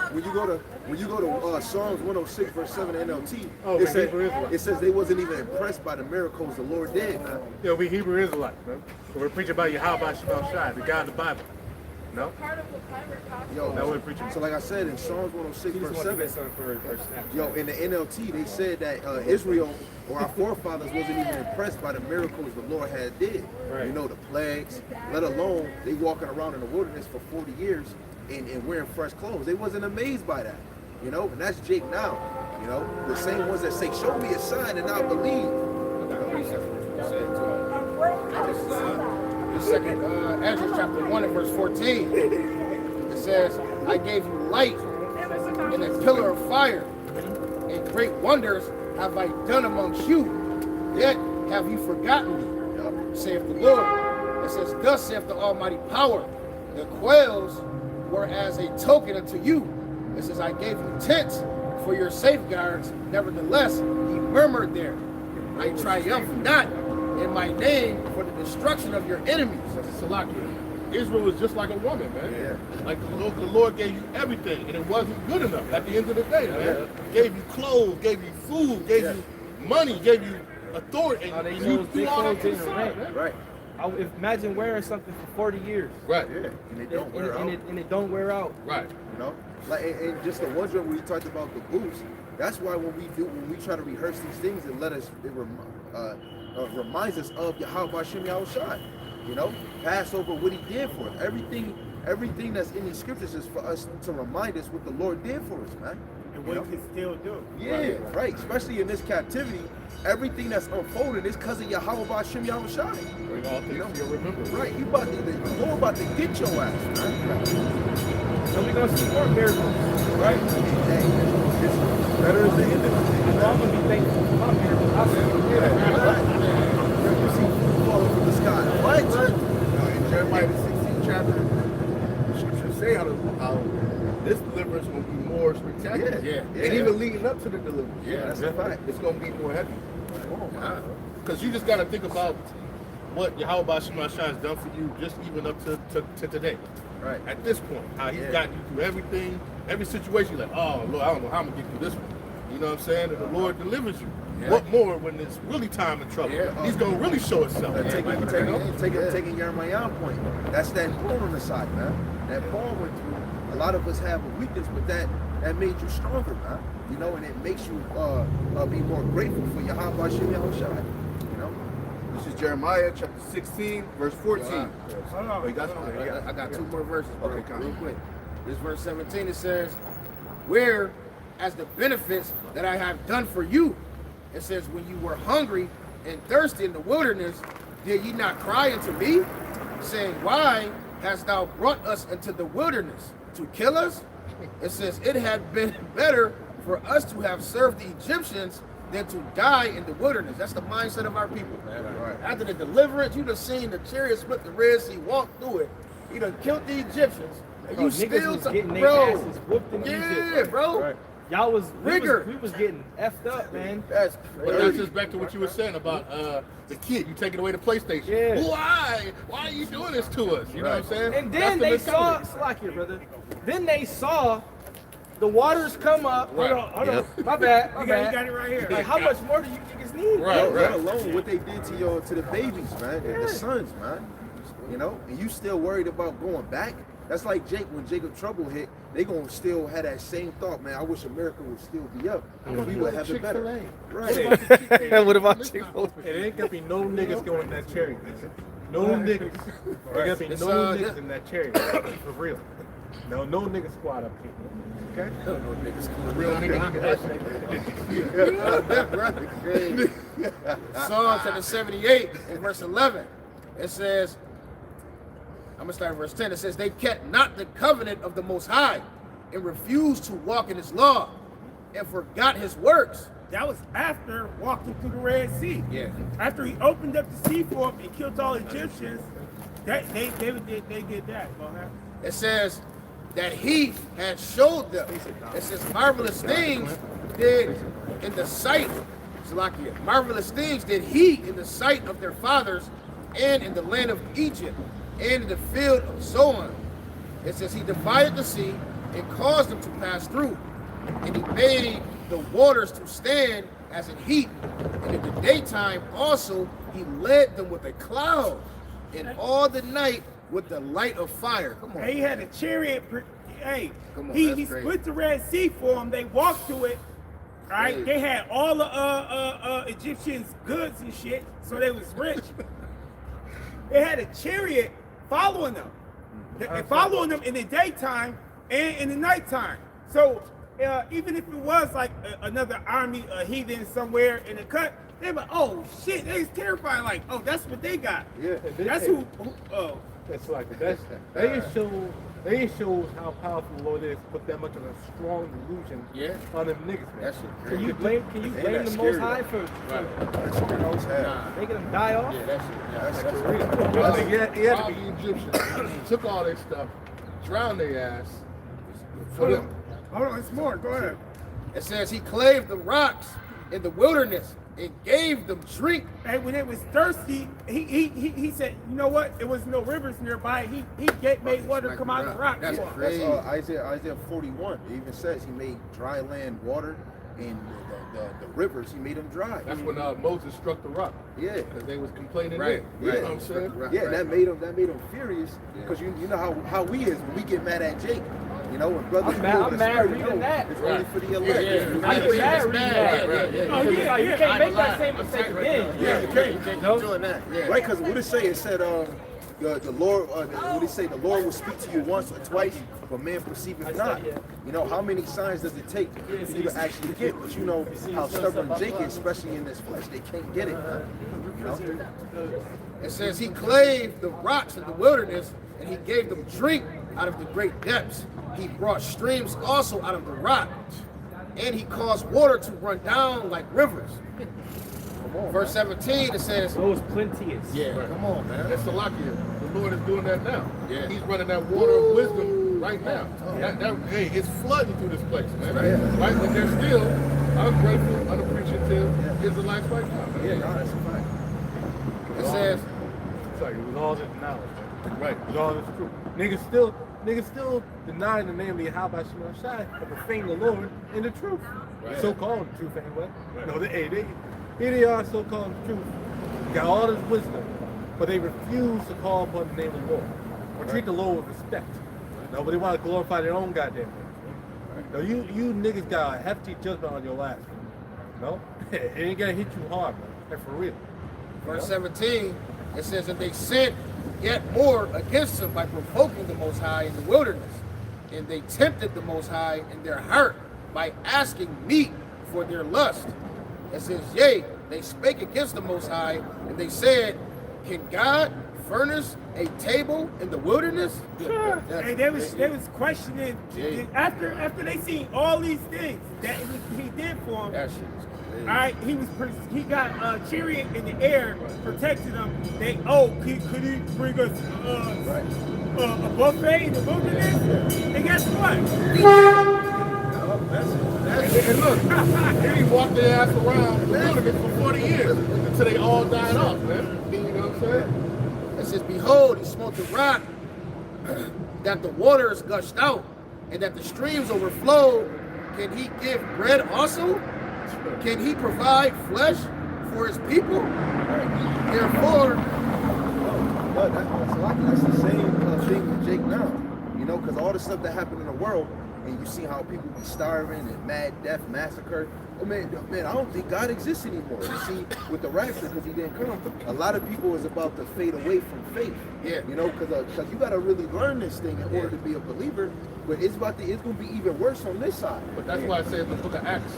When you go to Psalms 106 verse 7 NLT, Oh, it says they wasn't even impressed by the miracles the Lord did, man. Yeah, we Hebrew Israelites, man. So we're preaching about Yahweh Shema Shai, the God of the Bible. No? Yo, That we're preaching. so like I said in Psalms 106 He just verse want to 7, get something for Snapchat. yo, in the NLT they said that Israel or our forefathers wasn't even impressed by the miracles the Lord had did. Right. The plagues, let alone they walking around in the wilderness for 40 years and wearing fresh clothes. They wasn't amazed by that. And that's Jake now. The same ones that say, show me a sign and I'll believe. The second Ezra chapter 1 and verse 14. It says, I gave you light and a pillar of fire, and great wonders have I done amongst you. Yet have you forgotten me, saith the Lord. It says, thus saith the Almighty Power, the quails were as a token unto you. It says, I gave you tents for your safeguards. Nevertheless, ye murmured there. I triumphed not in my name for the destruction of your enemies. Salakia. Israel was just like a woman, man. Yeah. Like the Lord gave you everything, and it wasn't good enough at the end of the day, man. Gave you clothes, gave you food, gave you money, gave you authority, and you threw all that to the side, man. Right. Imagine wearing something for 40 years. Right. Yeah. And it don't wear out. And it don't wear out. Right. Like and just the one joint where you talked about the boots. That's why when we try to rehearse these things, it reminds us of Yahweh Hashem Yahushai. Passover, what he did for us. Everything that's in these scriptures is for us to remind us what the Lord did for us, man. And what he can still do. Yeah, right. Especially in this captivity, everything that's unfolding is because of Yahweh Hashem Yahushai. Bring all things to your remembrance. Right. The Lord about to get your ass, man. So we're gonna see more miracles. Right. Hey, it's better as the end of it. So I'm gonna be thankful for my miracles. I You see food falling from the sky. What? In Jeremiah the 16th chapter, the scriptures say how this deliverance will be more spectacular. Yeah. And even leading up to the deliverance. Yeah, that's a fact. It's going to be more heavy. Because you just got to think about what Yahweh Shema Shai has done for you just even up to today. Right. At this point, how he's gotten you through everything, every situation. You're like, oh, Lord, I don't know how I'm going to get through this one. You know what I'm saying? And the Lord delivers you. Yeah. What more when it's really time of trouble? Yeah. He's gonna really show himself. Taking Jeremiah's point, that's that Paul on the side, man. That Paul went through. A lot of us have a weakness, but that made you stronger, man. You know, and it makes you be more grateful for Yahweh Hashem Yahushai. You know, this is Jeremiah chapter 16, verse 14. Oh, you got something? I got 2 more verses, bro, Okay, real quick. This verse 17, it says, where as the benefits that I have done for you, it says, when you were hungry and thirsty in the wilderness, did ye not cry unto me, saying, why hast thou brought us into the wilderness to kill us? It says, it had been better for us to have served the Egyptians than to die in the wilderness. That's the mindset of our people, man. Right. After the deliverance, you done seen the chariot split the Red Sea, walk through it. He done killed the Egyptians. And Bro, you niggas still, was getting their bro, asses whooped in yeah, Egypt. bro. Right. Y'all was Rigor. we was getting effed up, man. That's But that's crazy. just back to what you were saying about the kid. You taking away the PlayStation. Yeah. Why? Why are you doing this to us? You know what I'm saying? And That's then the they saw, mentality. slack here, brother. Then they saw the waters come up. Right. Hold on. My bad. You got it right here. Like, how much more do you niggas need? Right, Let alone what they did to the babies, man, and the sons, man. You know, and you still worried about going back? That's like Jake, when Jacob trouble hit, they gonna still have that same thought, man. I wish America would still be up. We would have it better. Right. What about Chick-fil-A? It ain't gonna be no niggas going in that chariot. No niggas. There gonna be It's, no yeah. niggas in that chariot. For real. No nigga squad up here. Okay? Real nigga. Psalm chapter 78 in verse 11. It says, I'm going to start at verse 10. It says, they kept not the covenant of the Most High and refused to walk in his law and forgot his works. That was after walking through the Red Sea. Yeah. After he opened up the sea for him and killed all the Egyptians, they did that. Go ahead. It says that he had showed them. It says marvelous things did in the sight. Salakia. Marvelous things did he in the sight of their fathers and in the land of Egypt and in the field of Zoan. It says he divided the sea and caused them to pass through. And he made the waters to stand as in heat. And in the daytime also he led them with a cloud. And all the night with the light of fire. Come on. He had a chariot. Hey, Come on, he that's crazy. split the Red Sea for them. They walked through it. Right? Crazy. They had all the Egyptians' goods and shit, so they was rich. They had a chariot following them. They following them in the daytime and in the nighttime. So even if it was like another army, a heathen somewhere in the cut, they were, oh shit, they was terrifying. Like, oh, that's what they got. Yeah. That's who oh. It's like they shows how powerful the Lord is. Put that much of a strong delusion on them niggas, man. That shit Can crazy. you blame that's the Most scary. High for making them die off? Yeah, that shit. That's That's crazy. Well, he had to be Egyptian. Took all their stuff, drowned their ass. Hold on, it's more. Go ahead. It says he clave the rocks in the wilderness and gave them drink. And when it was thirsty, he said, you know what? There was no rivers nearby. He made water come out of the rock. That's for 'em. crazy. That's Isaiah 41. It even says he made dry land water and the rivers, he made them dry. That's when Moses struck the rock. Yeah. Because they was complaining Right, then. You right. know what I'm saying? Right, Yeah, right. that made them furious because you know how we is when we get mad at Jake. You know, when brothers I'm mad reading that. It's only for the elect. Yeah, I get mad reading that. Right, yeah. Oh, yeah, You yeah. can't make that same mistake again. Yeah, you can't. Doing that. Yeah. Right, because what it say? It said the Lord. What it say? The Lord will speak to you once or twice, but man perceiveth not. You know how many signs does it take for you to actually get? But you know how stubborn Jake is, especially in this flesh. They can't get it. You know? It says he clave the rocks in the wilderness and he gave them drink out of the great depths. He brought streams also out of the rock, and he caused water to run down like rivers. Verse 17, it says, So it's plenteous. yeah, come on, man. That's Salakia. The Lord is doing that now. Yeah. He's running that water of wisdom right now. Hey, it's flooding through this place, man. Right? But they're still ungrateful, unappreciative Israelites right now, man. Yeah, no, that's a fact. It says, It's like, with all this knowledge, man. Right. With all this truth. Niggas still denying the name of Yahweh Shai and profane the Lord in the truth. Right. So-called truth anyway. No, here they are, so-called truth. Got all this wisdom, but they refuse to call upon the name of the Lord or treat the Lord with respect. No, but they want to glorify their own goddamn name. No, you niggas got a hefty judgment on your ass. No, it ain't gonna hit you hard, man. And for real. Verse 17, it says that they sinned yet more against him by provoking the Most High in the wilderness. And they tempted the Most High in their heart by asking meat for their lust. It says, yea, they spake against the Most High, and they said, can God furnish a table in the wilderness? Sure. Hey, they was questioning after they seen all these things that he did for them. That shit is crazy. All right, he got chariot in the air protecting them. Could he bring us a buffet in the wilderness? And guess what? And look, here he walked their ass around the wilderness for 40 years until they all died off, man. You know what I'm saying? It says, behold, he smote the rock, that the waters gushed out, and that the streams overflowed. Can he give bread also? Can he provide flesh for his people? Therefore, that's the same thing with Jake now. You know, because all the stuff that happened in the world, and you see how people be starving and mad death, massacre. Oh man, I don't think God exists anymore. You see, with the rapture, because he didn't come, a lot of people is about to fade away from faith. Yeah. You know, because you got to really learn this thing in order to be a believer. But it's going to be even worse on this side. But that's why I said in the book of Acts,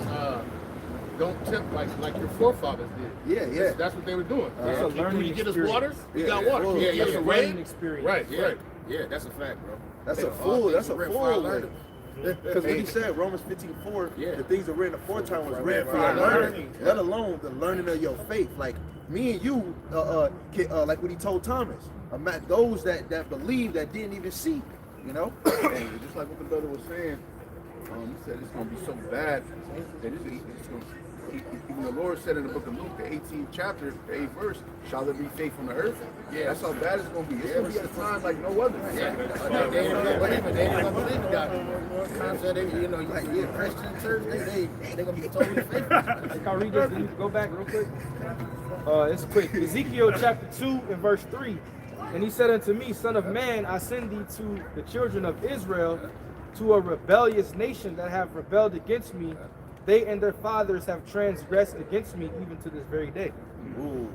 don't tempt like your forefathers did. Yeah. That's what they were doing. It's a learning When you get us experience. water, we got water. well, Yeah, it's that's a a learning rain. experience. Right, yeah, right. yeah, that's a fact, bro. That's a All full. things That's a are written for our full. learning. Because when he said Romans 15:4, Yeah. the things that written aforetime was written for right, your right. learning, let alone the learning of your faith. Like me and you, like what he told Thomas, those that believe that didn't even see, you know. And just like what the brother was saying, he said it's going to be so bad that it's going to. Even the Lord said in the book of Luke, the 18th chapter, the 8th verse, shall there be faith on the earth? Yeah. That's how bad it's going to be. It's going to be at a time like no other. Yeah, they ain't gonna believe it. They ain't gonna believe God. So they, you know, like Christian church, they gonna be totally faithful. Can I read this? Then you can go back real quick. It's quick. Ezekiel chapter 2 and verse 3. And he said unto me, Son of man, I send thee to the children of Israel, to a rebellious nation that have rebelled against me. They and their fathers have transgressed against me even to this very day. Ooh.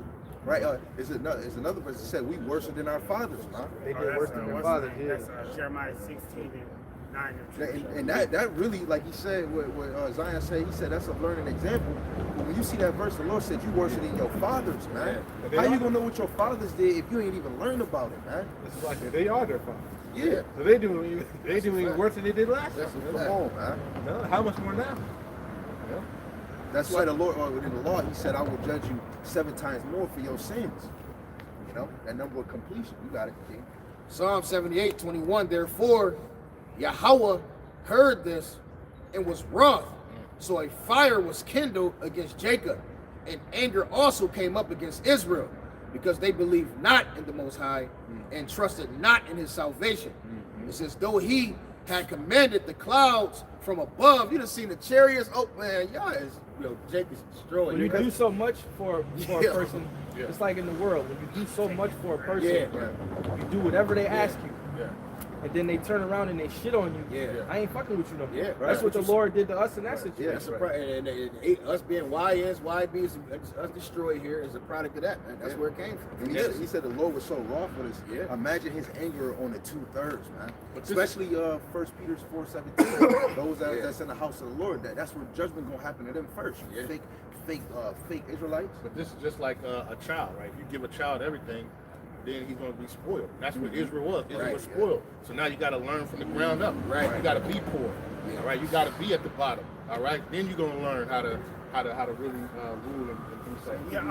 Right, it's another verse that said we worse than our fathers, man. They did worse than their fathers. Yeah. That's Jeremiah 16 and 9. And that really, like he said, what Zion said, he said that's a learning example. But when you see that verse, the Lord said you worse than your fathers, man. Yeah. How you gonna know what your fathers did if you ain't even learned about it, man? It's like they are their fathers. Yeah. So they doing worse than they did last time. Come on, man. No, how much more now? That's why the Lord, within the law, he said, I will judge you 7 times more for your sins. You know, that number of completion. You got it, King. Psalm 78:21. Therefore, Yahweh heard this and was wroth. So a fire was kindled against Jacob, and anger also came up against Israel, because they believed not in the Most High and trusted not in his salvation. It says, though he had commanded the clouds from above, you done seen the chariots. Oh man, y'all is, Jacob is destroyed. When you do so much for a Yeah. person, it's like in the world. When you do so much for a person, Yeah. you do whatever they ask you. Yeah. And then they turn around and they shit on you. Yeah. I ain't fucking with you no more. Yeah, That's right. what the Lord did to us in that situation. That's a and us being YNs, YBs, us destroyed here is a product of that, man. That's where it came from. And he said the Lord was so wroth with us. Yeah. Imagine his anger on the 2/3, man. But this- Especially 1 Peter 4:17. Those that's in the house of the Lord. That's where judgment gonna happen to them first. Yeah. Fake Israelites. But this is just like a child, right? You give a child everything, then he's going to be spoiled. That's what Israel was. Israel Right, was spoiled. So now you got to learn from the ground up. Right. You got to be poor. All right. You got to be at the bottom. All right. Then you're going to learn how to really rule and do something. Yeah,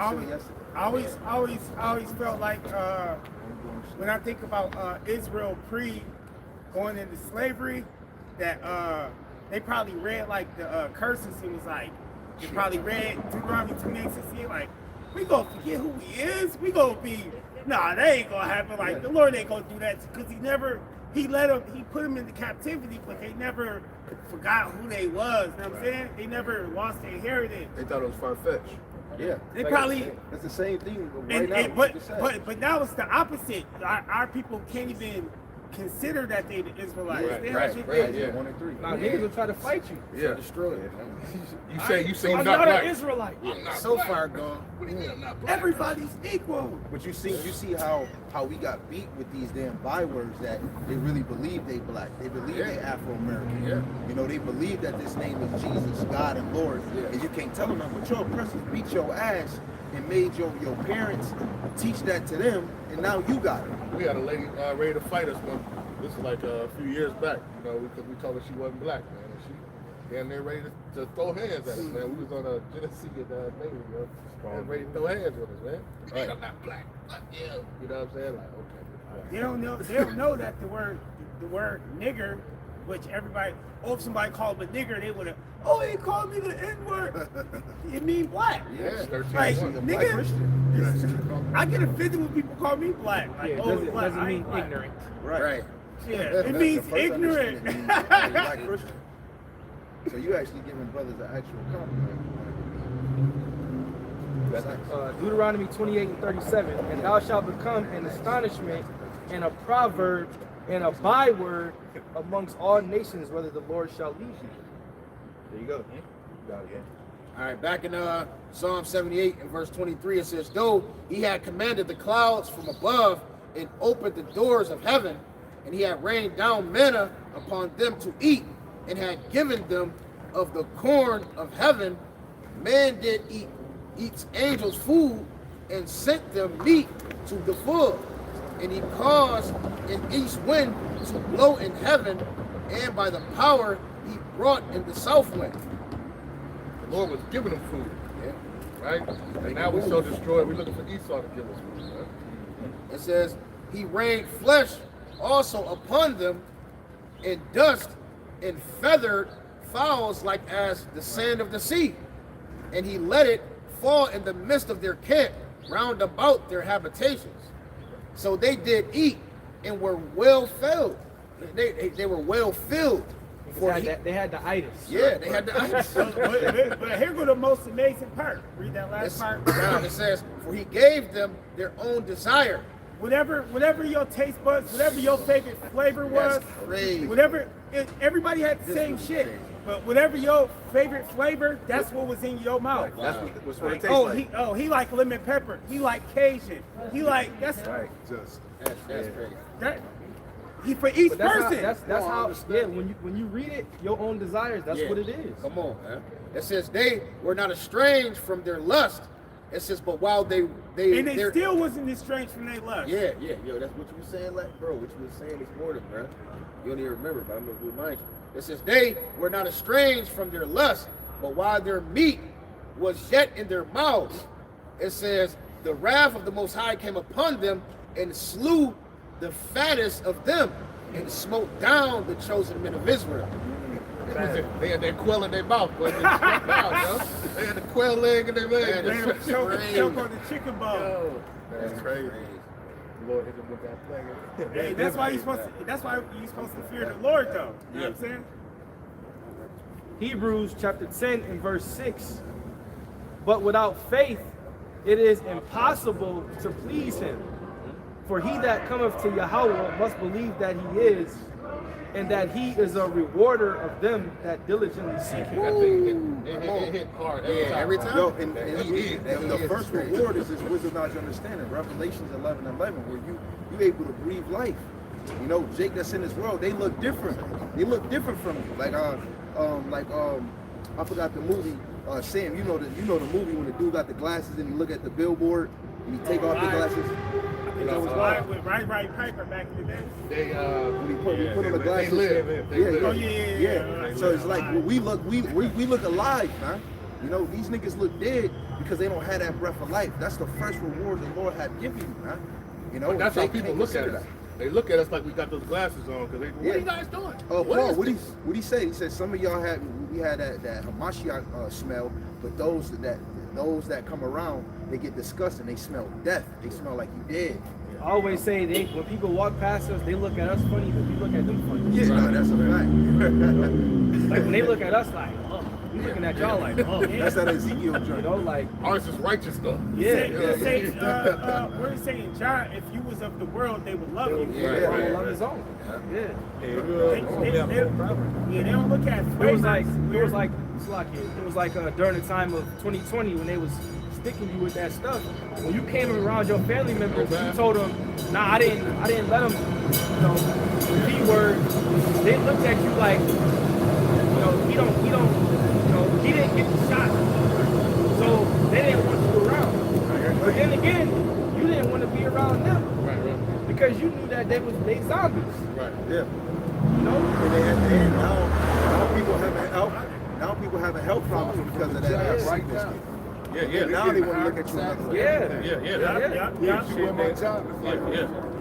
I always felt like when I think about Israel pre going into slavery, that they probably read like the curses. It was like they probably read Deuteronomy 28:16, like we gonna forget who he is. We gonna be that ain't gonna happen. Like the Lord ain't gonna do that because he he put them into captivity, but they never forgot who they was. You know what I'm saying? They never lost their heritage. They thought it was far-fetched. Yeah. They probably. That's the same thing right And, now. and, but now it's the opposite. Our people can't even consider that they the Israelites. Right, They right, actually right, think, yeah. 1 and 3. Now niggas will try to fight you. Yeah. Destroy it. You say you're I'm not not black. an Israelite. I'm not So black. far gone. What do you mean I'm not black? Everybody's equal. But you see how we got beat with these damn bywords that they really believe they black. They believe they Afro-American. Yeah. You know, they believe that this name is Jesus, God and Lord. Yeah. And you can't tell them that, but your oppressors beat your ass and made your parents teach that to them, and now you got it. We had a lady ready to fight us one. This is like a few years back, you know, because we told her she wasn't black, man. And she damn near ready to throw hands at us, man. We was on a Genesee at Navy, you know, and ready to throw hands with us, man. Right. I'm not black. Fuck you. You know what I'm saying? Like, okay. They don't know that the word nigger, which everybody, if somebody called them a nigger, they would have, he called me the N-word. It mean black. Yeah, 13. Like, Black nigga, I get offended when people call me black. Like, Yeah, oh, it black. doesn't I mean ain't black. ignorant. Right. Yeah, That's it the means first ignorant. understanding it means black Christian. So you actually giving brothers an actual compliment. Deuteronomy 28 and 37. And thou shalt become an astonishment and a proverb and a byword amongst all nations, whether the Lord shall lead you. There you go. Got it. All right, back in Psalm 78 and verse 23, it says, though he had commanded the clouds from above and opened the doors of heaven, and he had rained down manna upon them to eat, and had given them of the corn of heaven, man did eats angels food, and sent them meat to the full. And he caused an east wind to blow in heaven, and by the power he brought in the south wind. The Lord was giving them food, Yeah. right? And now we're so destroyed, we're looking for Esau to give us food, right? It says, he rained flesh also upon them, and dust, and feathered fowls like as the sand of the sea. And he let it fall in the midst of their camp, round about their habitations. So they did eat and were well filled. They were well filled. They had the itis. Yeah, they had the ice. But here go the most amazing part. Read that last part. Now it says, for he gave them their own desire. Whatever your taste buds, whatever your favorite flavor was, That's crazy. everybody had the same shit. But whatever your favorite flavor, that's what was in your mouth. That's what it tastes Like, like. he like lemon pepper. He like Cajun. He like that's Right. Just. That's crazy. that. He for each But that's person. how when you read it, your own desires, that's Yeah. what it is. Come on, man. It says they were not estranged from their lust. It says, but while and they they're- still wasn't estranged from their lust. Yeah, yo, that's what you were saying, like, bro. What you were saying this morning, bro. You don't even remember, but I'm gonna remind you. It says they were not estranged from their lust, but while their meat was yet in their mouths, it says the wrath of the Most High came upon them and slew the fattest of them and smote down the chosen men of Israel. They had that quail in their mouth, but they stuck out, yo. They had the quail leg in their leg. They were Crazy. choke on the chicken bone. Yo, that's crazy. The Lord hit them with that plague. Hey, that's why you're supposed to fear the Lord, though. You know what I'm saying? Hebrews chapter 10 and verse 6. But without faith, it is impossible to please him. For he that cometh to Yahweh must believe that he is, and that he is a rewarder of them that diligently seek him. That thing hit hard every time. Yo, and the first reward is this wisdom, knowledge, understanding. Revelations 11:11, where you able to breathe life. You know, Jake that's in this world, they look different. They look different from you. I forgot the movie. Sam, you know the movie when the dude got the glasses and he look at the billboard and he take off the glasses. I think it was live with Right Piper back in the day. They When he put on the they glasses. live. They live. Oh yeah. So it's like we look alive, man. You know, these niggas look dead because they don't have that breath of life. That's the first reward the Lord had given you, man. You know, But that's they how people can't look at consider us. that. They look at us like we got those glasses on because what are you guys doing? Oh, Paul, is what this? he say? He said some of y'all we had that Hamashiach smell, but those that those that come around, they get disgusted. They smell death. They smell like you dead. I always say when people walk past us, they look at us funny, but we look at them funny. Yeah, no, that's a fact. Like when they look at us like, oh, we looking at y'all like, oh, That's that Ezekiel joint. you know, like, Ours is righteous stuff. yeah. What is saying, John? If you was of the world, they would love you. Yeah, right. on his own. Yeah. They don't look at It was like fragrance. it was like during the time of 2020 when they was sticking you with that stuff. When you came around your family members, you told them, nah, I didn't let them, you know, the B word. They looked at you like, you know, he didn't get the shot. So they didn't want you around. But then again, you didn't want to be around them. Right. Because you knew that they zombies. Right. Yeah. You know? And now people having health problems because of that. Right now. Yeah. Now they want to look at you like that. Yeah. Doing my job.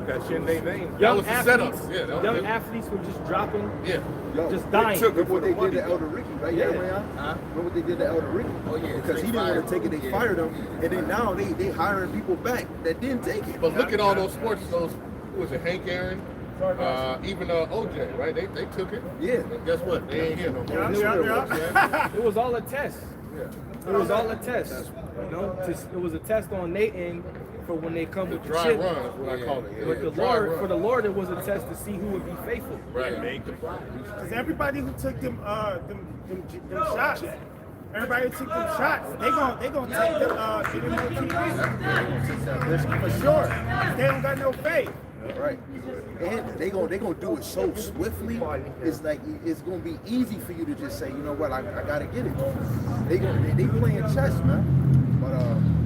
Got shit in their veins. Young was the athletes, setup. Yeah, that was young it. athletes were just dropping, Yeah. Yo, just dying. Look what they did to Elder Ricky, right? Yeah. Look what they did to Elder Ricky. Oh, yeah, Because he didn't want to take it, they fired him, and then now they hiring people back that didn't take it. But look at all those sports. Those who was it? Hank Aaron, even OJ, right? They took it. Yeah. And guess what? They ain't here no more. It was all a test. It was all a test. You know, it was a test on their end for when they come with the Dry chip. run is what I call it. But the Dry Lord, run. for the Lord, it was a test to see who would be faithful. Right. Because everybody who took them shots, everybody who took them shots, they gonna take them on TV. For sure. They don't got no faith. Right. And they gonna do it so swiftly. It's like it's gonna be easy for you to just say, you know what, I gotta get it. They playing chess, man. But I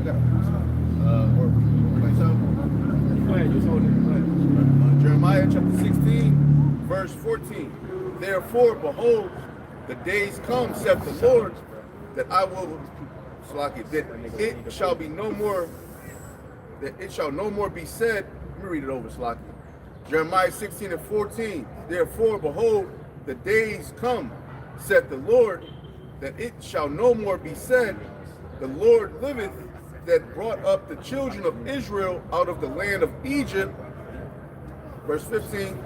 gotta play something. Go ahead, just hold it. Go ahead. Jeremiah chapter 16, verse 14. Therefore, behold, the days come, saith the Lord, that I will, that it shall be no more, that it shall no more be said. Let me read it over, Slaki. Jeremiah 16 and 14. Therefore, behold, the days come, saith the Lord, that it shall no more be said, the Lord liveth, that brought up the children of Israel out of the land of Egypt. Verse 15.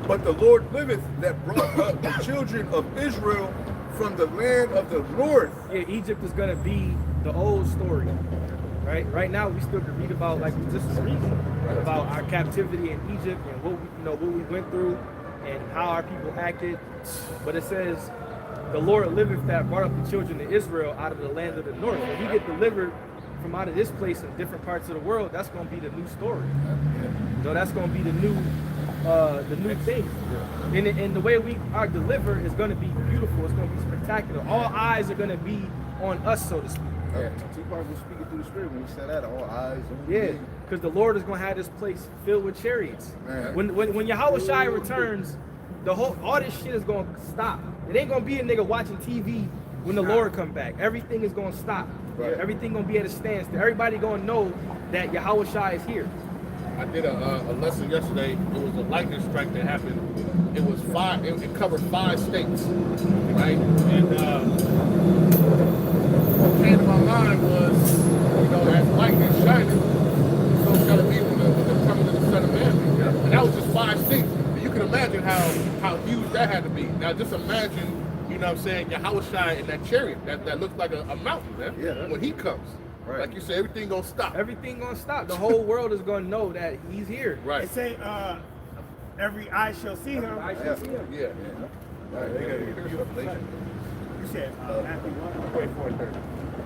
But the Lord liveth, that brought up the children of Israel from the land of the north. Yeah, Egypt is gonna be the old story. Right now, we still can read about, like we just reading about our captivity in Egypt and what we went through and how our people acted. But it says, the Lord liveth that brought up the children of Israel out of the land of the north. When we get delivered from out of this place in different parts of the world, that's going to be the new story. So that's going to be the new thing. And the way we are delivered is going to be beautiful. It's going to be spectacular. All eyes are going to be on us, so to speak. Tupac was speaking through the spirit when he said that. All eyes on Yeah, me. because the Lord is going to have this place filled with chariots. Man. When Yahweh Shai returns, all this shit is going to stop. It ain't going to be a nigga watching TV when the Lord come back. Everything is going to stop. Right. Everything going to be at a standstill. Everybody going to know that Yahweh Shai is here. I did a lesson yesterday. It was a lightning strike that happened. It was five. It covered 5 states, right? And what came to my mind was, as lightning shining, so shall it be when the coming of the Son of Man. And that was just 5 states. And you can imagine how huge that had to be. Now just imagine, Yahweh Shai in that chariot that looks like a mountain, man. Yeah. When he comes. Right. Like you said, everything gonna stop. Everything going to stop. The whole world is going to know that he's here. Right. They say every eye shall see him. I shall see him. Yeah. Right. They gotta get this revelation. You said Matthew 1. Wait for it.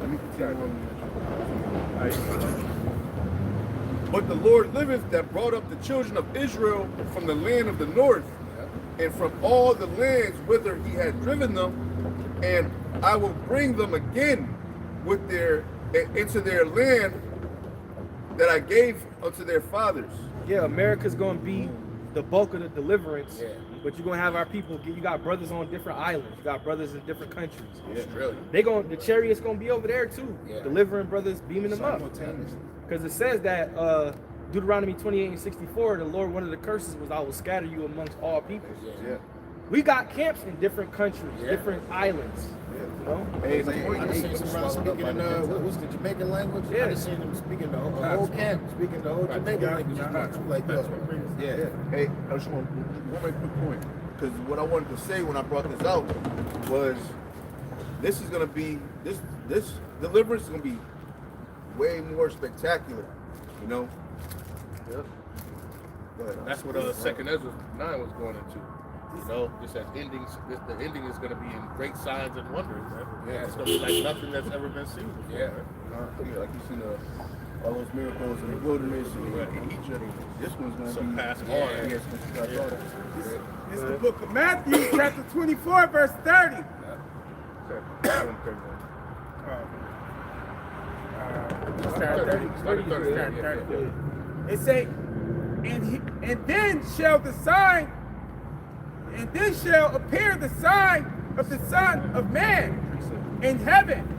Let me continue on. But the Lord liveth, that brought up the children of Israel from the land of the north, and from all the lands whither he had driven them, and I will bring them again into their land that I gave unto their fathers. Yeah, America's going to be the bulk of the deliverance. Yeah. But you're going to have our people. You got brothers on different islands. You got brothers in different countries. Australia. The chariot's going to be over there too. Yeah. Delivering brothers, beaming them up. Simultaneously. Because it says that Deuteronomy 28 and 64, the Lord, one of the curses was, I will scatter you amongst all people. Yeah. We got camps in different countries, Yeah. different islands. know? Hey, I just seen some speaking in what's the Jamaican language? Yeah. I just seen them speaking the whole camp, speaking the whole Jamaican language. Like this. Yeah. Hey, I just want to make a quick point. Because what I wanted to say when I brought this out was this is going to be, this deliverance is going to be way more spectacular, you know? Yep. That's what Second Ezra 9 was going into. You know, just as endings, the ending is going to be in great signs and wonders, man. Yeah. It's going to be like nothing that's ever been seen before. Yeah. Right? Like you seen all those miracles in the wilderness and in Egypt. This one's going to be Surpass all. Yeah, it's It's the book of Matthew, chapter 24, verse 30. Start 30. It say, and then shall appear the sign of the Son of Man in heaven.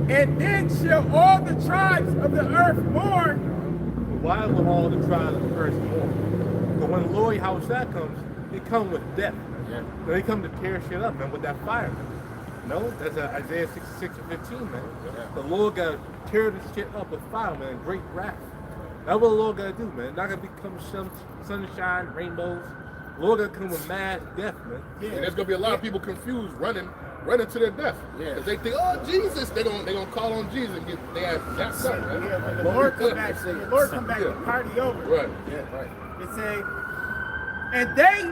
And then shall all the tribes of the earth mourn. Why will all the tribes of the earth mourn? But when the Lord Yahushua comes, he comes with death. Yeah. So he comes to tear shit up, man, with that fire. No, that's Isaiah 66:15, man. Yeah. The Lord got to tear this shit up with fire, man, great wrath. That's what the Lord got to do, man. Not going to become sunshine, rainbows. The Lord got to come with mass death, man. Yeah. And there's going to be a lot of people confused running to their death. Yeah. Because they think, oh, Jesus. They're gonna call on Jesus and get their ass jacked up, man. Yeah, when the Lord come back, the party over. Right. Yeah, right. It say, and they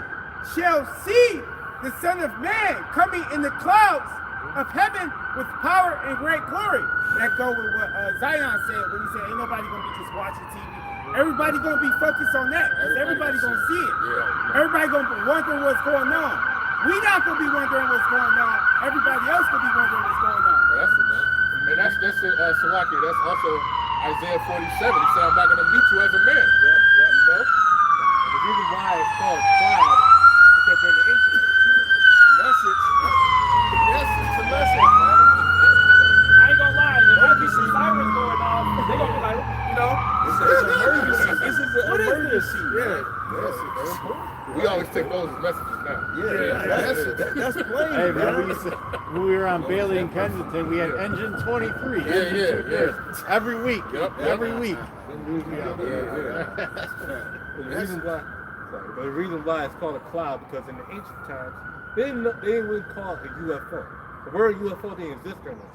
shall see the Son of Man coming in the clouds of heaven with power and great glory. That go with what Zion said when he said, ain't nobody gonna be just watching TV. Everybody gonna be focused on that. Everybody gonna see it. Yeah. Everybody gonna be wondering what's going on. We not gonna be wondering what's going on. Everybody else gonna be wondering what's going on. That's it, man. And that's Salaki. That's also Isaiah 47. He said, I'm not gonna meet you as a man. You know? The reason why it's called cloud is because in the ancient Message. Yes, it's a message, man. I ain't gonna lie, there might be some sirens going off. They gonna be like, you know, it's an emergency. This is an emergency. We always take those as messages now. That's plain. Hey man, when we were on Bailey and Kensington, we had Engine 23. Yeah. Every week. Yep. Every week. The reason why it's called a cloud because in the ancient times they didn't really call it a UFO. The word UFO didn't exist during that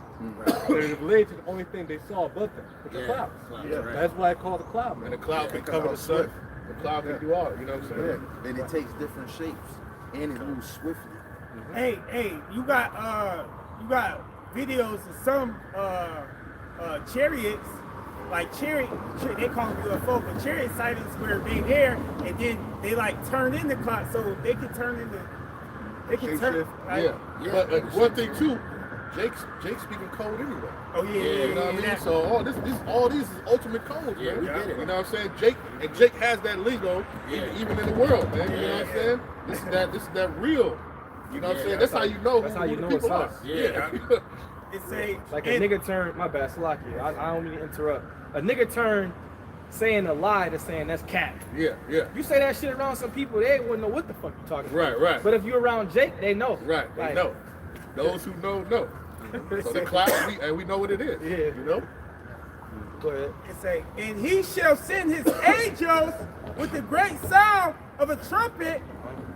time. They related to the only thing they saw above them, with the clouds. Right. That's why it's called a cloud, man. And the cloud can cover the sun. The cloud can do all, you know what I'm saying? And it takes different shapes and it moves swiftly. Hey, you got videos of some chariots, like they call them UFO, but chariot sightings where they there and then they like turn into clouds so they can turn into turn. Like, But one thing too, Jake's speaking code anyway. Oh yeah, You know what I mean? So all these is ultimate codes, Yeah, man. we get it. You know what I'm saying? Jake has that lingo even in the world, man. You know what I'm saying? This is that real. You know what I'm saying? That's how you know that's who how you the know people it's are. us. Yeah. it say like a nigga turn, my bad, Salaki, I don't mean to interrupt. A nigga turn saying a lie to saying that's cap. Yeah. You say that shit around some people, they wouldn't know what the fuck you talking about. Right. But if you're around Jake, they know. Right. They Like, know. Those who know. So the cloud, and we know what it is. Yeah. You know? Go ahead. It say, and he shall send his angels with the great sound of a trumpet,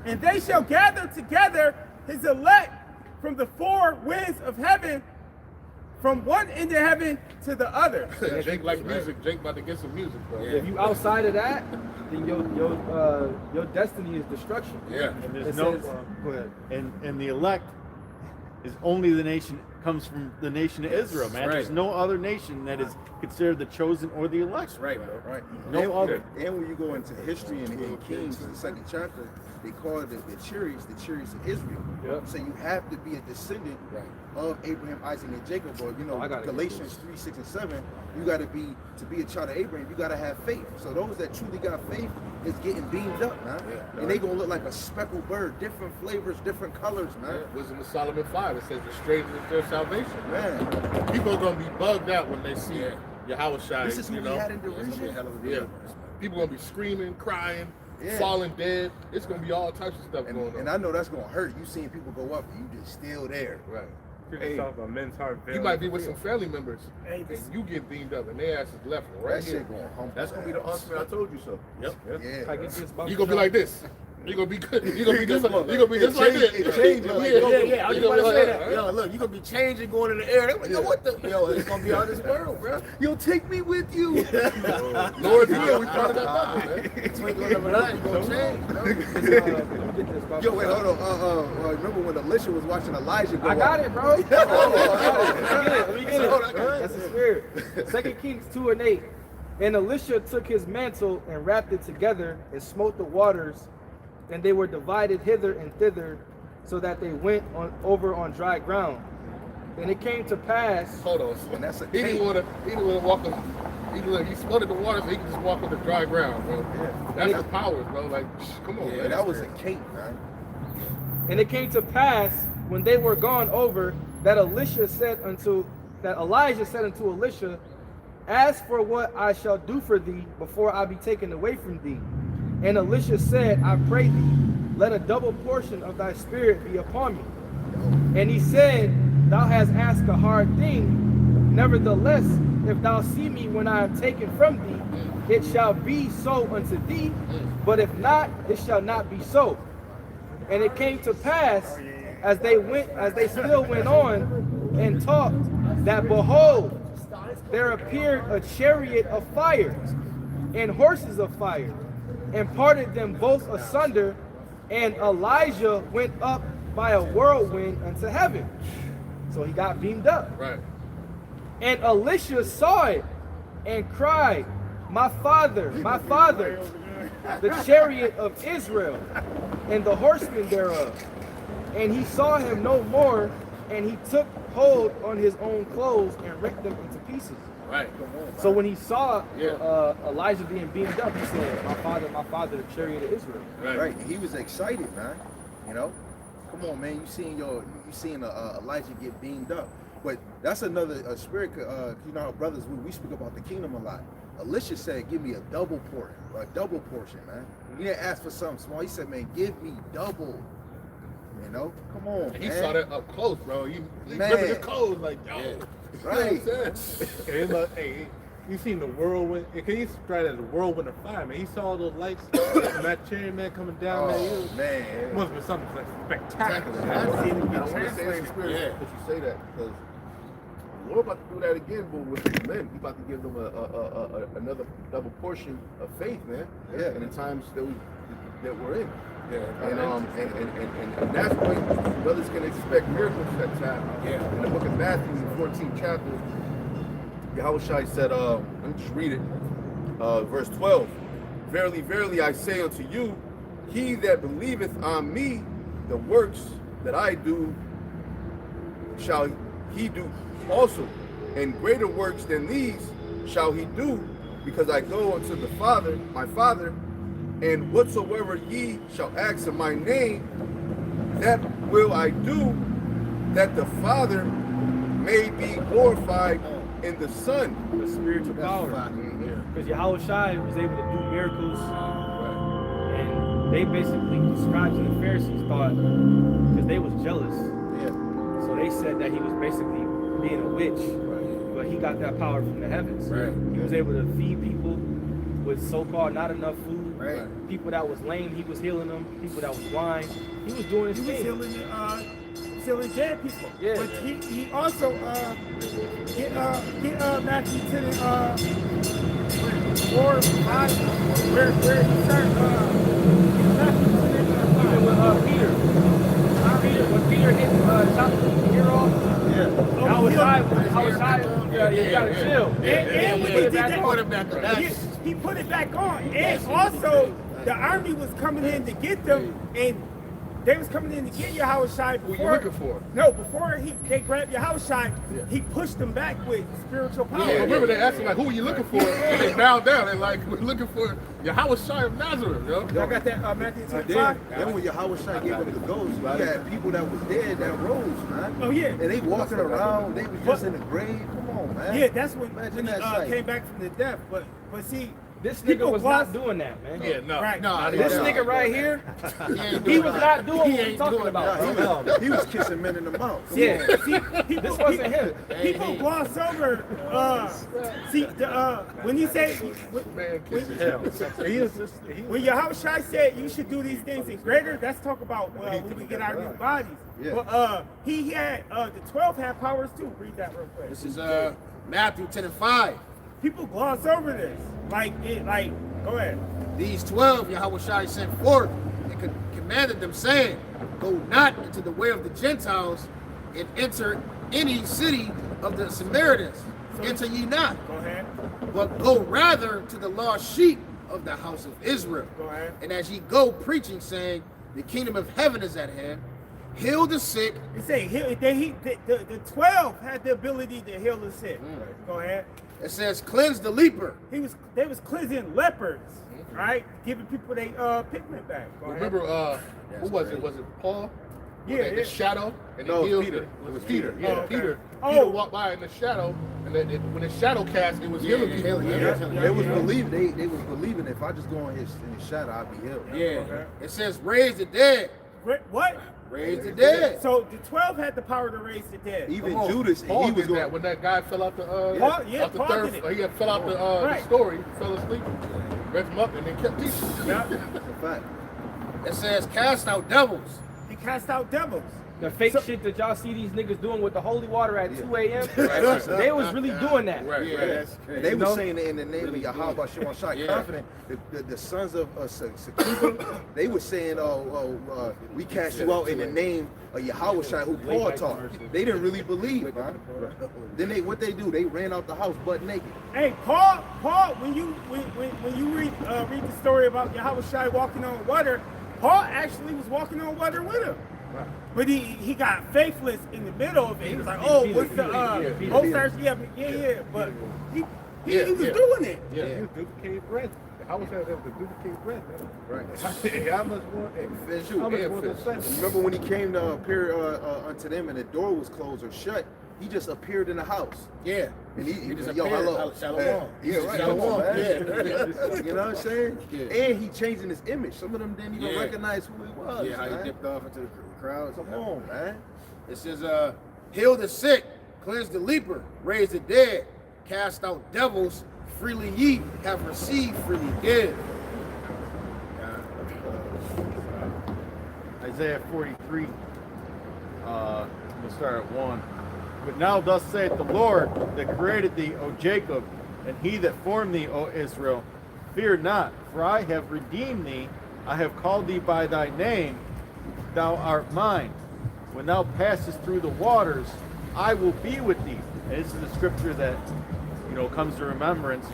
and they shall gather together his elect from the four winds of heaven, from one end of heaven to the other. Jake likes music. Jake about to get some music, bro. If you outside of that, then your destiny is destruction. Yeah. And It there's no, says, go ahead. and the elect is only the nation comes from the nation of Israel, man. There's no other nation that is considered the chosen or the elect. That's right, bro. Right. No other. And when you go into history in Kings, the second chapter, they call it the chariots of Israel. Yep. So you have to be a descendant of Abraham, Isaac, and Jacob. Or Galatians 3, 6, and 7, you got to be a child of Abraham. You got to have faith. So those that truly got faith is getting beamed up, man. And they gonna look like a speckled bird, different flavors, different colors, man. Wisdom of Solomon 5, it says the stranger is their salvation. Man, People are gonna be bugged out when they see Yahushua. this is who you we know? had in Jerusalem. Yeah. People gonna be screaming, crying, Yeah. falling dead. It's gonna be all types of stuff going on. And I know that's gonna hurt. You seeing people go up, and you just still there. Right. scripture Hey, talks about men's heart. You might be with some family members, Hey, and this- you get beamed up, and their ass is left right That here. shit going humble. That's gonna be the ultimate. I told you so. Yep. Yeah. I get this about You gonna be like this. You gonna be good. You gonna be just like this. It changes. Like, Yeah, I was You about to gonna say be that. like, Yo, look, you gonna be changing, going in the air. They're like, yo, what the? Yo, it's gonna be out of this world, bro. Yo, take me with you. Lord's will, we part of that bubble, man. Twinkle of an eye, you gonna change, bro. let me get this about Yo, wait, hold on. Remember when Alicia was watching Elijah go I got up? it, bro. Let me get it. That's the spirit. 2 Kings 2:8. And Elisha took his mantle and wrapped it together and smote the waters, and they were divided hither and thither, so that they went over on dry ground. And it came to pass. Hold on. And that's a He didn't want to walk on. He flooded the water so he could just walk on the dry ground, bro. That's the powers, bro. Like, come on, Yeah, man. that was a cape, man. And it came to pass when they were gone over that Elijah said unto Elisha, "As for what I shall do for thee before I be taken away from thee." And Elisha said, "I pray thee, let a double portion of thy spirit be upon me." And he said, "Thou hast asked a hard thing. Nevertheless, if thou see me when I am taken from thee, it shall be so unto thee. But if not, it shall not be so." And it came to pass, as they still went on and talked, that behold, there appeared a chariot of fire and horses of fire, and parted them both asunder, and Elijah went up by a whirlwind unto heaven. So he got beamed up. Right. And Elisha saw it and cried, my father, the chariot of Israel and the horsemen thereof." And he saw him no more, and he took hold on his own clothes and rent them into pieces. Right. So when he saw Yeah. Elijah being beamed up, he said, my father, the chariot of Israel. Right. He was excited, man. You know? Come on, man. You seeing Elijah get beamed up. But that's another spirit. You know how brothers, we speak about the kingdom a lot. Elisha said, "Give me a double portion, man." He didn't ask for something small. He said, "Man, give me double." You know, come on. And he man. saw that up close, bro. He Man. ripping his clothes like, yo. Right. You know what I'm saying? And it's like, hey, you seen the whirlwind? Can you describe it as a whirlwind of fire, man? He saw all those lights from that chariot, man, coming down there. Oh, It man. must have been something like spectacular. I want man. to say it's the spirit that you say that because the Lord about to do that again, but with his men. He about to give them another double portion of faith, man. Yeah. In the times that we're in. Yeah. And that's when brothers can expect miracles at that time. Yeah. In the book of Matthew, in the 14th chapter, Yahushua said, let me just read it, verse 12. "Verily, verily, I say unto you, he that believeth on me, the works that I do, shall he do also, and greater works than these shall he do, because I go unto the Father, my Father, and whatsoever ye shall ask in my name, that will I do, that the Father may be glorified in the Son." The spiritual power. Because Yahushua was able to do miracles, and they basically, the scribes and the Pharisees thought, because they was jealous, so they said that he was basically being a witch, but he got that power from the heavens. He was able to feed people with so-called not enough food. People that was lame, he was healing them. People that was blind, he was doing his He was thing. healing dead people. Yeah. But he also get Matthew to the 4, 5, where he started Matthew to the Even with Peter, when Peter hit chopped the ear off, you gotta chill. And when he did that, Put it back on. he put it back on. And also, the army was coming in to get them, and they was coming in to get Yahushua before. Who you looking for? No, before they grabbed Yahushua, he pushed them back with spiritual power. Yeah, remember they asked him like, "Who are you looking for?" And they bowed down and like, "We're looking for Yahushua of Nazareth, yo." Y'all got that Matthew Then 25? when Yahushua gave him the ghost, he had people that was dead that rose, man. Oh, yeah. And they walking around, they was just in the grave. Come on, man. Yeah, that's when Imagine he that sight. came back from the death. But see, This nigga People was gloss- not doing that, man. Yeah, no. Right. No, This no, nigga right here, ain't he doing was that. not doing He what ain't he's talking doing about. that. bro. He was kissing men in the mouth. Yeah, People, this wasn't him. People gloss over. When he said, Man, kiss his Hell, hell. he is just, when Yahushua said you should do these things in greater, let's talk about when we get out of these bodies. Yeah. But he had the 12 had powers too. Read that real quick. This is Matthew 10 and 5. People gloss over this. Go ahead. These 12 Yahushua sent forth and commanded them, saying, Go not into the way of the Gentiles, and enter any city of the Samaritans. Enter ye not, Go ahead. but go rather to the lost sheep of the house of Israel. Go ahead. And as ye go preaching, saying, The kingdom of heaven is at hand, heal the sick. He say the 12 had the ability to heal the sick. Go ahead. It says, Cleanse the leper. They was cleansing lepers, right? Giving people their pigment back. Go ahead. Remember, who was it? Was it Paul? Yeah, The yeah. shadow, and No, he healed Peter. It was Peter. Yeah, okay. Peter. Oh. Peter walked by in the shadow, and then when the shadow cast, it was healing people. They was believing. They was believing if I just go in his shadow, I'll be healed. Yeah. Okay. It says, Raise the dead. What? Raise the dead. So the 12 had the power to raise the dead. Even Come on. Judas, Paul he was did going. that when that guy fell out the Paul- out the Paul third. did it. He had fell out the Right. story, fell asleep, raised him up, and then kept teaching. Yeah. Fact. It says, Cast out devils. He cast out devils. The fake shit that y'all see these niggas doing with the holy water at 2 a.m. Right. They was really doing that. Right, Yeah. right. They were saying it in the name of Yahweh Shema Shai, Yeah. confident. The sons of Sekeba, they were saying, we cast you out in the name of Yahweh Shai, who Paul taught. They didn't really believe, man. Then what they do? They ran out the house butt naked. Hey, Paul, when you read the story about Yahweh Shai walking on water, Paul actually was walking on water with him. But he got faithless in the middle of it. He was like, oh, what's the yeah. But he was doing it. Yeah. he was duplicated bread. I was saying that was the duplicated bread, man. Right. How much more? Fish, How much and more fish. than that? remember when he came to appear unto them and the door was closed or shut? He just appeared in the house. Yeah. And he just yo, appeared. hello. Shalom. Yeah, right. Shalom. Come on, man. Yeah. You know what I'm saying? Yeah. And he changing his image. Some of them didn't even Yeah. recognize who he was. Yeah, how man. he dipped off into the crowd. Come on, man. It says, Heal the sick, cleanse the leper, raise the dead, cast out devils, freely ye have received, freely give. Isaiah 43. We'll start at 1. But now thus saith the Lord that created thee, O Jacob, and he that formed thee, O Israel, fear not, for I have redeemed thee. I have called thee by thy name. Thou art mine. When thou passest through the waters, I will be with thee. And this is the scripture that comes to remembrance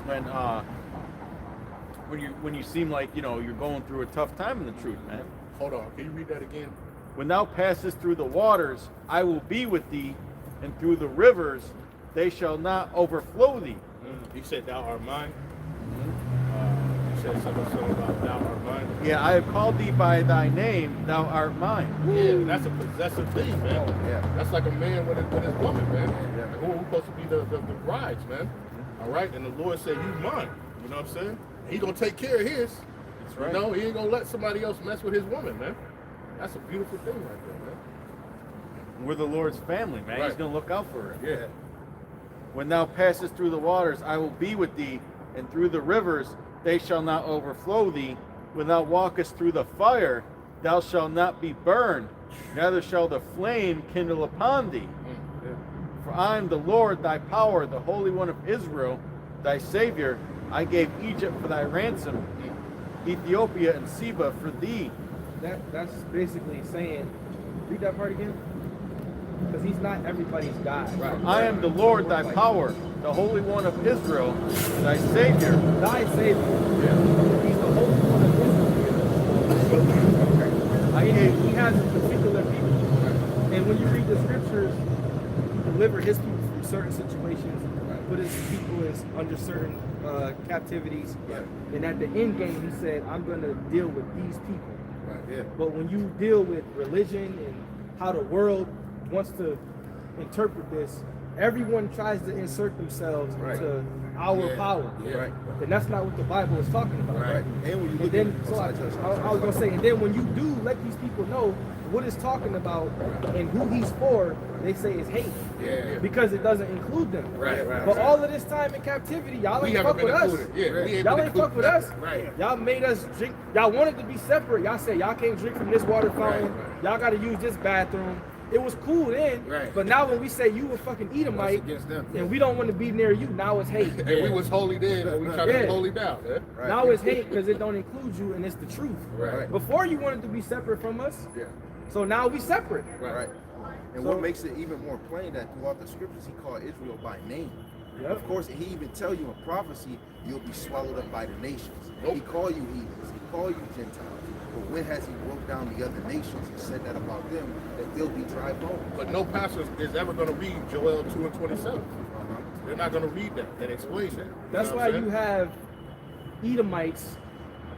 when you seem like you're going through a tough time in the truth, man. Hold on. Can you read that again? When thou passest through the waters, I will be with thee, and through the rivers, they shall not overflow thee. You said thou art mine. You said something about thou art mine. Yeah, I have called thee by thy name, thou art mine. Yeah, that's a possessive thing, man. Yeah. That's like a man with his woman, man. Yeah. Who's supposed to be the brides, man. All right, and the Lord said, "You mine." You know what I'm saying? He gonna take care of his. That's right. You know, he ain't gonna let somebody else mess with his woman, man. That's a beautiful thing right there, man. We're the Lord's family, man. He's Right. going to look out for it. Yeah. When thou passest through the waters, I will be with thee, and through the rivers, they shall not overflow thee. When thou walkest through the fire, thou shalt not be burned, neither shall the flame kindle upon thee. For I am the Lord thy power, the Holy One of Israel, thy Savior. I gave Egypt for thy ransom, Ethiopia and Seba for thee. That's basically saying, read that part again. Because he's not everybody's God. Right. I am the Lord thy power, the Holy One of Israel, thy Savior. Thy Savior. He's the Holy One of Israel. He has a particular people. And when you read the scriptures, he delivered his people from certain situations, put his people under certain captivities. And at the end game, he said, I'm going to deal with these people. Right, yeah. But when you deal with religion and how the world wants to interpret this, everyone tries to insert themselves into our power. Yeah. Right. And that's not what the Bible is talking about. Right. And when you And look then, at so I was gonna say, and then when you do let these people know what it's talking about and who he's for, they say it's hate. Yeah. Because it doesn't include them. Right. But all of this time in captivity, y'all We ain't haven't fuck with been us. included. Yeah, we ain't Y'all been ain't fuck with included. us. Right. Y'all made us drink. Y'all wanted to be separate. Y'all said y'all can't drink from this water fountain. Right. Y'all got to use this bathroom. It was cool then. Right. But now when we say you a fucking Edomite against them. and we don't want to be near you, now it's hate. And we was holy then, and we try to Yeah. be holy now. Yeah? Right. Now it's hate because it don't include you and it's the truth. Right. Before you wanted to be separate from us. Yeah. So now we separate. Right. And So- what makes it even more plain that throughout the scriptures he called Israel by name. Yep. Of course, he even tell you in prophecy you'll be swallowed up by the nations. He called you heathens. He called you Gentiles. But when has he broke down the other nations and said that about them, that they'll be dry bones? But no pastor is ever going to read Joel 2:27. They're not going to read that and explain that. That's know why what I'm you saying? have Edomites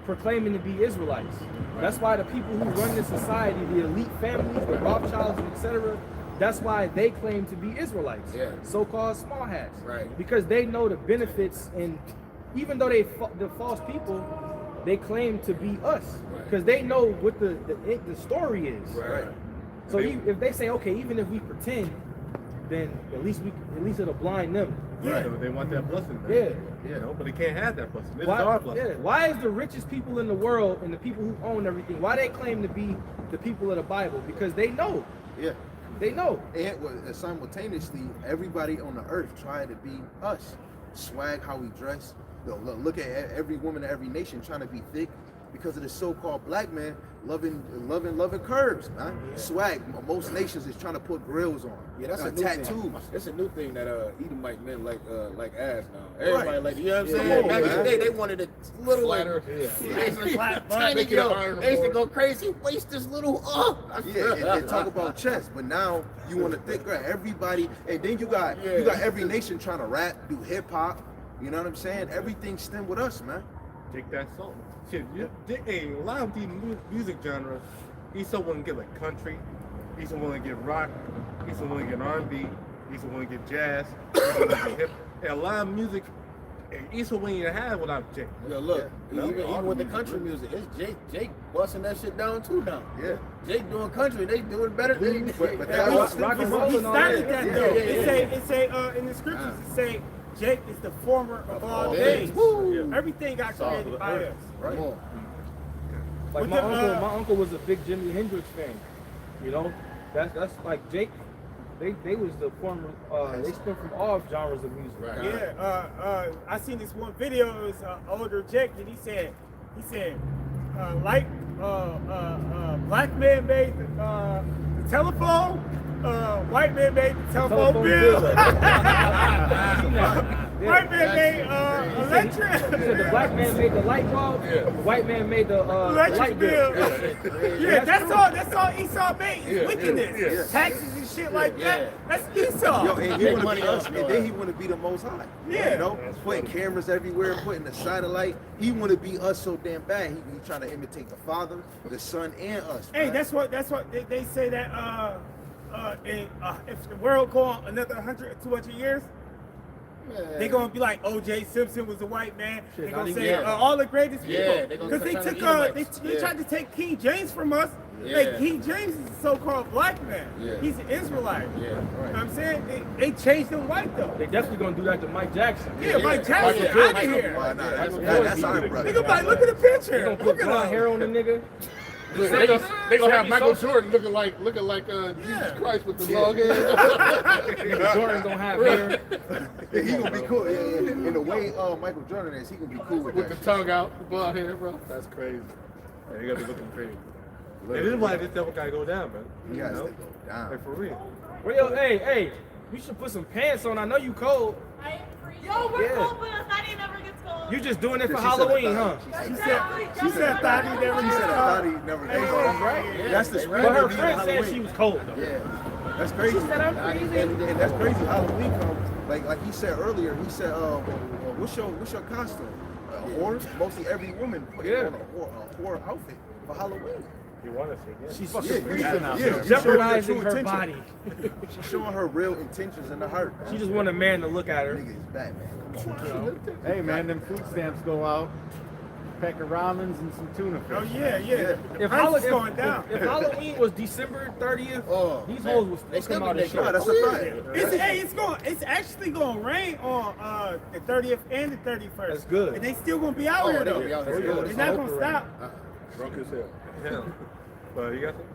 proclaiming to be Israelites. That's why the people who run this society, the elite families, the Rothschilds, etc., that's why they claim to be Israelites. Yeah. So-called small hats. Right. Because they know the benefits, and even though the false people, they claim to be us. Right. Because they know what the story is. Right. So if they say, okay, even if we pretend, then at least it'll blind them. Yeah, they want that blessing. Man. Yeah. You know, but they can't have that blessing. This is our blessing. Why is the richest people in the world and the people who own everything, why they claim to be the people of the Bible? Because they know. Yeah. They know. And simultaneously, everybody on the earth trying to be us. Swag, how we dress. Look at every woman in every nation trying to be thick because of the so-called black man loving curves, man. Swag. Most nations is trying to put grills on. Yeah, that's a new tattoos. thing. That's a new thing that Edomite men like ass now. Everybody Right. like, you know what I'm Yeah, saying? come on, Back in the man. day, they wanted a little Flatter. tiny Make it yo. iron They used to board. go crazy, waist this little Yeah, and talk about chess, but now you want to think right, everybody, and then you got every nation trying to rap, do hip hop. You know what I'm saying? Everything stem with us, man. Take that song. Shit, a lot of these music genres, Esau wouldn't get like country, Esau wouldn't get rock, Esau wouldn't get R&B, Esau wouldn't get jazz, Esau wouldn't get hip. And a lot of music, Esau wouldn't even have without Jake. Yo, look, Yeah. even with the country music, it's Jake busting that shit down too now. Yeah. Jake doing country, they doing better than But that was rock and roll He and all started that. that though. Yeah. It say in the scriptures, it say Jake is the former of all days. Everything got created by us. Right. Come on. Like With my the, uncle my was a big Jimi Hendrix fan. You know? That's like Jake. They was the former they spent from all genres of music. Right. Yeah, I seen this one video. It was older Jake, and he said, black man made the telephone, white man made the telephone bill. White man made electric. He said the black man made the light bulb, the white man made the Electric light bill. bill. Yeah, that's all Esau made. Is wickedness. Taxes and shit like that. That's Esau. Yo, and he Make want to money be us, off and then he want to be the Most High. Yeah. You know, putting cameras everywhere, putting the satellite. He want to be us so damn bad. He trying to imitate the Father, the Son, and us. Hey, man. that's what they say that if the world go on another 100 or 200 years, they gonna be like O.J. Simpson was a white man. Shit, They not gonna even say that. all the greatest Yeah, they people gonna because they try to took Edomites. they tried to take King James from us. Yeah. Like King James is a so-called black man. Yeah. He's an Israelite. Yeah, You know what right. I'm saying they changed him white though. They definitely gonna do that to Mike Jackson. Yeah, Mike Jackson Michael out of Jordan. here. Why not? That's Jordan. our brother. Nigga, like, look at the They picture. gonna Look put at blonde hair him. on the nigga. They gonna have Michael Jordan looking like Jesus Christ with the long hair. Jordan gonna have hair. Yeah, he gonna be cool. Yeah. In the way Michael Jordan is, he gonna be cool with With that. the tongue out, the blonde hair, bro. That's crazy. Yeah, you gotta be looking crazy. And this is why this devil gotta go down, man. He You has know? to go down. Like, for real. Well, yo, hey, you should put some pants on. I know you cold. Yo, we're Yeah. cold, but Thotty never gets cold. You just doing it for She said Halloween, a huh? She said Thotty never He gets said I caught. thought he never got right. That's the spirit But her of being friend said Halloween. she was cold though. Yeah, that's crazy. She said I'm crazy. And that's crazy. Halloween comes like he said earlier. He said, what's your costume? A whore. Mostly every woman put on a whore outfit for Halloween. You want to see? Yeah. She's Fucking freezing out yeah, there. jeopardizing true her intention. body. She's showing her real intentions in the heart. She just want a man to look at her. Nigga is Batman. Hey man, them food stamps go out. Pack of ramens and some tuna fish. Oh yeah, yeah. The If, price is going down. if Halloween was December 30th, Oh, these man. hoes would They still still come be out of naked. shit. That's a fact. It's actually going to rain on the 30th and the 31st. That's good. And they still going to be out Oh, here they though. gonna be out here. That's good. It's not going to stop. Drunk as hell. Yeah. But you got some?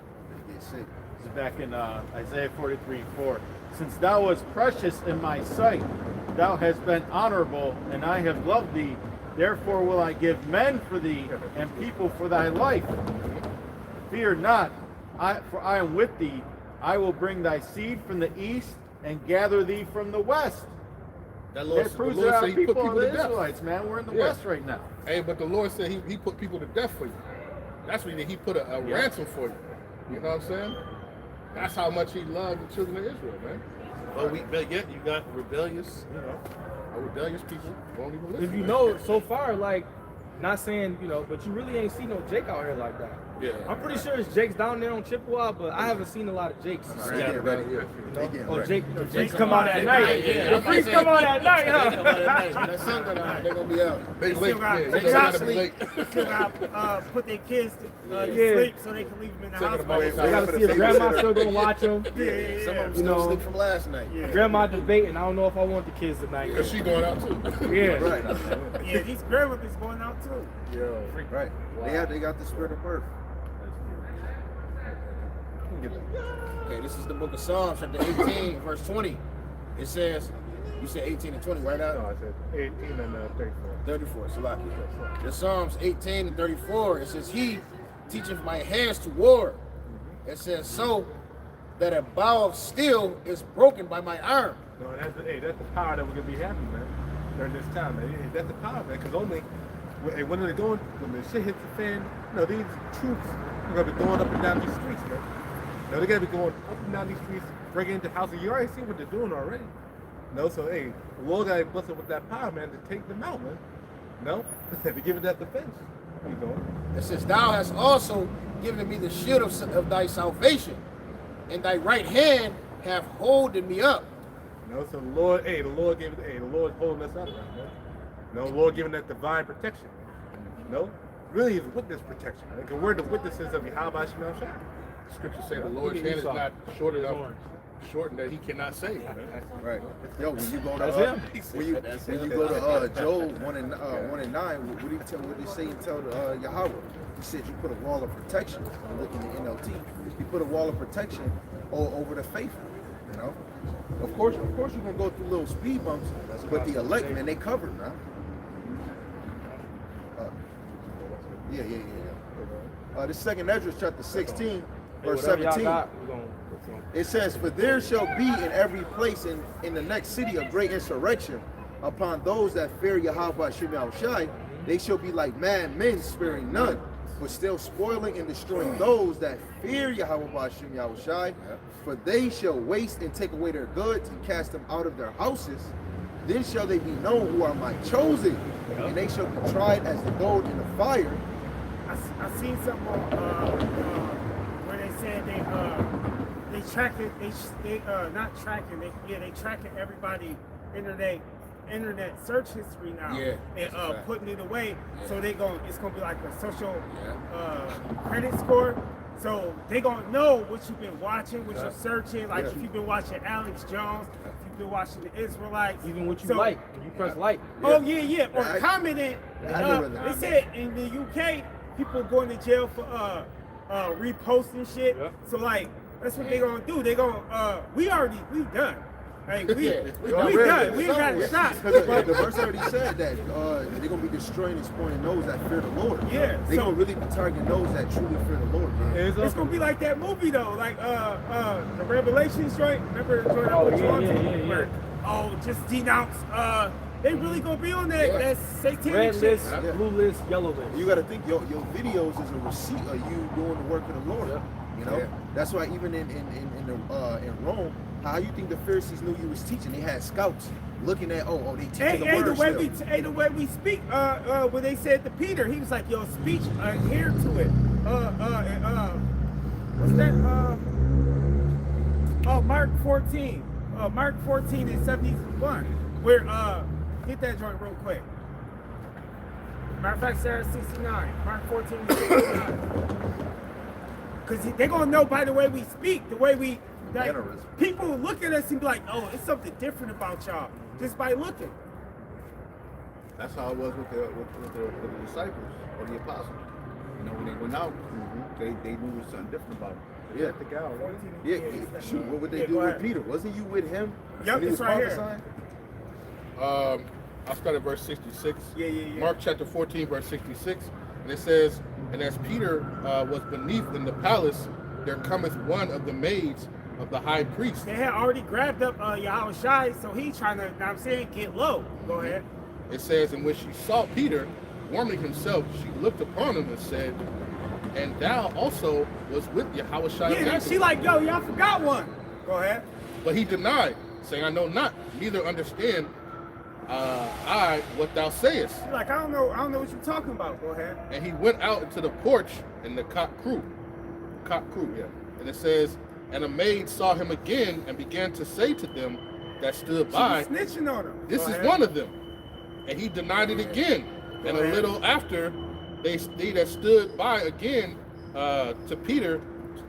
Get sick. This is back in Isaiah 43:4. Since thou wast precious in my sight, thou hast been honorable, and I have loved thee. Therefore will I give men for thee, and people for thy life. Fear not, for I am with thee. I will bring thy seed from the east, and gather thee from the west. That Lord, That the proves Lord that said our he put people are people the to death. Israelites, man. We're in the Yeah. west right now. Hey, but the Lord said he put people to death for you. That's when he put a ransom for you. You know what I'm saying? That's how much he loved the children of Israel, man. But yet you got rebellious, rebellious people who won't even listen. If you know, so far, like, not saying, but you really ain't seen no Jake out here like that. Yeah. I'm pretty sure it's Jake's down there on Chippewa, but I haven't seen a lot of Jakes. They getting ready. Yeah. They getting Oh, ready. Jake's come out at night. Yeah. The freaks come out at night, huh? That sun go down, they're gonna be out. They They late. still got, Yeah, they they gotta be still late. got put their kids to Yeah. sleep so they can leave them in the Taking house. them away They gotta see if grandma's still gonna watch them. Some of them You still know. sleep from last night. Yeah. Grandma debating. I don't know if I want the kids tonight. Because she going out too. Yeah. Right. Yeah, these grandmothers going out too. Yo. Right. They got the spirit of birth. Okay, this is the book of Psalms, chapter 18, verse 20. It says, you said 18 and 20, right No, now? I said 18 and 34. 34, Salaki. The Psalms 18 and 34, it says, he teacheth my hands to war. It says, so that a bow of steel is broken by my arm. No, that's the power that we're gonna be having, man, during this time, man. Hey, that's the power, man. Because only when they're going, when the shit hits the fan, these troops are gonna be going up and down these streets, man. They're gonna be going up and down these streets, breaking into houses. You already see what they're doing already. So hey, the Lord got blessed with that power, man, to take them out, man. To give it that defense. You know. It says, thou hast also given me the shield of thy salvation, and thy right hand have holding me up. So the Lord gave it. The Lord holding us up, man. The Lord giving that divine protection. Really is witness protection. Because we're the witnesses of Yahweh Shemel Shai. Scripture say the Lord's hand is not short enough, shortened that he cannot save. Right. Yo, when you go to That's when you go to Job 1 and 9, what did he say and tell Yahweh? He said you put a wall of protection. I'm looking at NLT. You put a wall of protection over the faithful. Of course you're gonna go through little speed bumps, but the elect, man, they covered, man. Yeah. This second Ezra chapter 16, verse 17. It says, for there shall be in every place in the next city a great insurrection upon those that fear Yahweh Shem Yahushai. They shall be like mad men, sparing none, but still spoiling and destroying those that fear Yahweh Shem Yahushai. For they shall waste and take away their goods and cast them out of their houses. Then shall they be known who are my chosen, and they shall be tried as the gold in the fire. I seen something where they said they tracking they tracking everybody internet search history now. Yeah, And putting it away, so it's gonna be like a social credit score. So they gonna know what you've been watching, what you're searching. Like if you've been watching Alex Jones, if you've been watching the Israelites, Even what you like, when you press like. Oh yeah, or commenting. I know They said in the UK, people going to jail for reposting shit. Yeah. So like that's what they gonna do. They gonna we done. Like we done. We ain't got a shot. Because the verse already said that they're gonna be destroying and spoiling those that fear the Lord. Yeah, They're so- gonna really be targeting those that truly fear the Lord, man. It's gonna be like that movie though, like the Revelations joint. Remember the joint I Oh, put you yeah, on to? yeah. Where, just denounce. They really gonna be on that that satanic Red shit. list, blue list, yellow list. You gotta think your videos is a receipt of you doing the work of the Lord. You know, that's why even in Rome, how you think the Pharisees knew you was teaching? They had scouts looking at they teaching the word The way we speak, when they said to Peter, he was like, "Yo, speech, adhere to it." what's that? Mark 14. Mark 14 and 71. Where get that joint real quick. Matter of fact, Sarah 69. Mark 14 and 69. Because they're gonna know by the way we speak, the way we like, people will look at us and be like, oh, it's something different about y'all just by looking. That's how it was with the disciples or the apostles. You know, when they went out, they knew there was something different about it. Yeah. The gal, right? Yeah. Shoot, what would they do with Peter? Wasn't you with him? Yep, it's right here. I'll start at verse 66. Yeah. Mark chapter 14, verse 66. And it says, and as Peter was beneath in the palace, there cometh one of the maids of the high priest. They had already grabbed up Yahweh Shai, so he's trying to, you know what I'm saying, get low. Go ahead. It says, and when she saw Peter warming himself, she looked upon him and said, and thou also was with Yahweh Shai. Yeah, she like, yo, y'all forgot one. Go ahead. But he denied, saying, I know not, neither understand I what thou sayest. She's like, I don't know what you're talking about. Go ahead. And he went out into the porch, and the cock crew, yeah. And it says, and a maid saw him again and began to say to them that stood by, she was snitching on him. this is one of them. And he denied it again. And a little after, they that stood by again to Peter,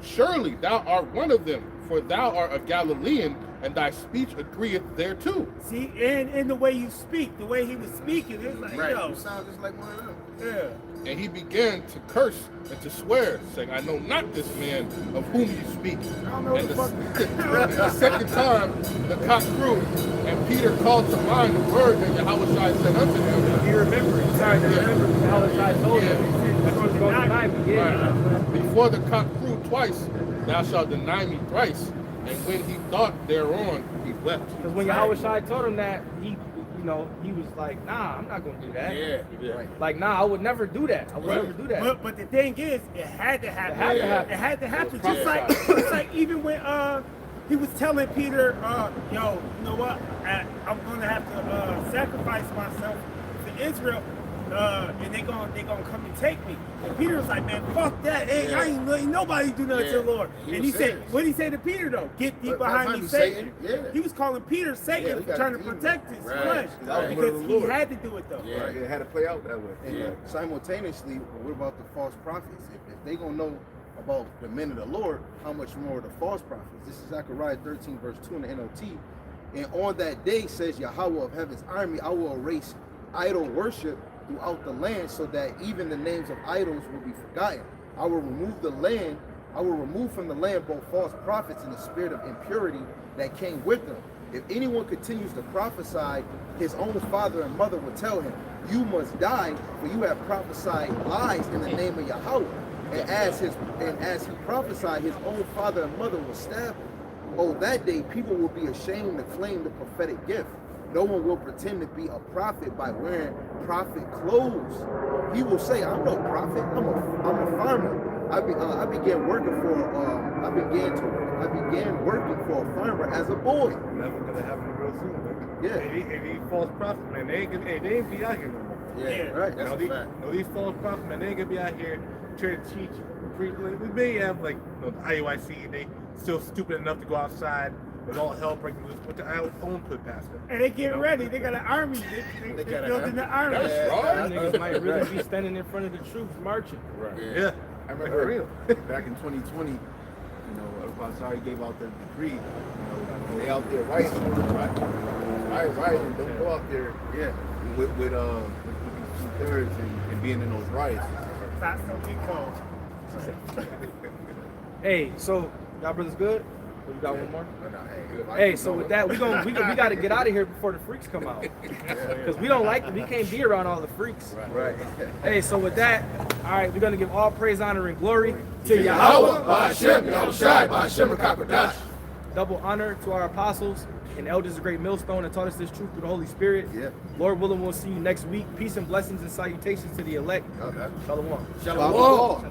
surely thou art one of them, for thou art a Galilean, and thy speech agreeth thereto. See, and the way you speak, the way he was speaking, it's like, yo. You sound just like one of them. Yeah. And he began to curse and to swear, saying, I know not this man of whom you speak. I don't know And what the fuck. the second time the cock crew, and Peter called to mind the word that Yahweh Shai said unto him. He remembered. He started to remember how the guy told him. That's what he's going to deny me. Yeah. Before the cock crew twice, thou shalt deny me thrice. And when he thought thereon, he wept. Because when Yahweh Shai told him that, he was like, nah, I'm not going to do that. Yeah. Like, nah, I would never do that. I would never do that. But the thing is, it had to happen. It had to happen. Just like even when he was telling Peter, yo, you know what? I'm gonna have to sacrifice myself to Israel, and they gonna come and take me. And Peter was like, man, fuck that. Hey, I ain't letting nobody do nothing to the Lord. And he said, what did he say to Peter though? Get thee behind me, Satan. He was calling Peter Satan for trying to protect his flesh. Right. Because he had to do it though. Yeah, it had to play out that way. And simultaneously, what about the false prophets? If they gonna know about the men of the Lord, how much more the false prophets? This is Zechariah 13, verse 2 in the NLT. And on that day, says Yahweh of heaven's army, I will erase idol worship throughout the land, so that even the names of idols will be forgotten. I will remove from the land both false prophets and the spirit of impurity that came with them. If anyone continues to prophesy, his own father and mother will tell him, you must die, for you have prophesied lies in the name of Yahweh. And as he prophesied, his own father and mother will stab him. Oh, that day people will be ashamed to claim the prophetic gift. No one will pretend to be a prophet by wearing prophet clothes. He will say, I'm no prophet, I'm a farmer. I began working for a farmer as a boy. That's gonna happen real soon, man. Yeah. And these false prophets, man, they ain't be out here no more. Yeah, right. That's a fact. These false prophets, man, they ain't gonna be out here trying to teach. We may have like the IUIC, they still stupid enough to go outside with all hell breaking loose with their own put pastor. And they get ready. They got an army. They building the army. That's right. Niggas might really be standing in front of the troops marching. Right. Yeah. I remember back in 2020, you know, Al-Bazari gave out the decree, you know, they out there rioting, right, and don't go out there, with these two-thirds and being in those riots. That's something called. Hey, so y'all brothers good? Or you got one more? No, Hey, so with that, we got to get out of here before the freaks come out, because we can't be around all the freaks. Right. Hey, so with that, all right, we're gonna give all praise, honor, and glory to Yahweh, Ba'Hashem, Yahushai, Ba'Hashem, Rakakwadash. Double honor to our apostles and elders of Great Millstone that taught us this truth through the Holy Spirit. Yeah. Lord willing, we'll see you next week. Peace and blessings and salutations to the elect. Okay. Shalom. Shalom. Whoa.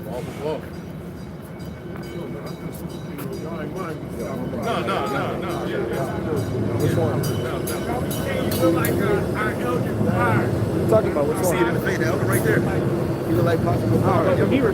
No. Which one? You look like our elder choir. What are you talking about? Which one? See it in the face, the elder right there. He look like possible power. He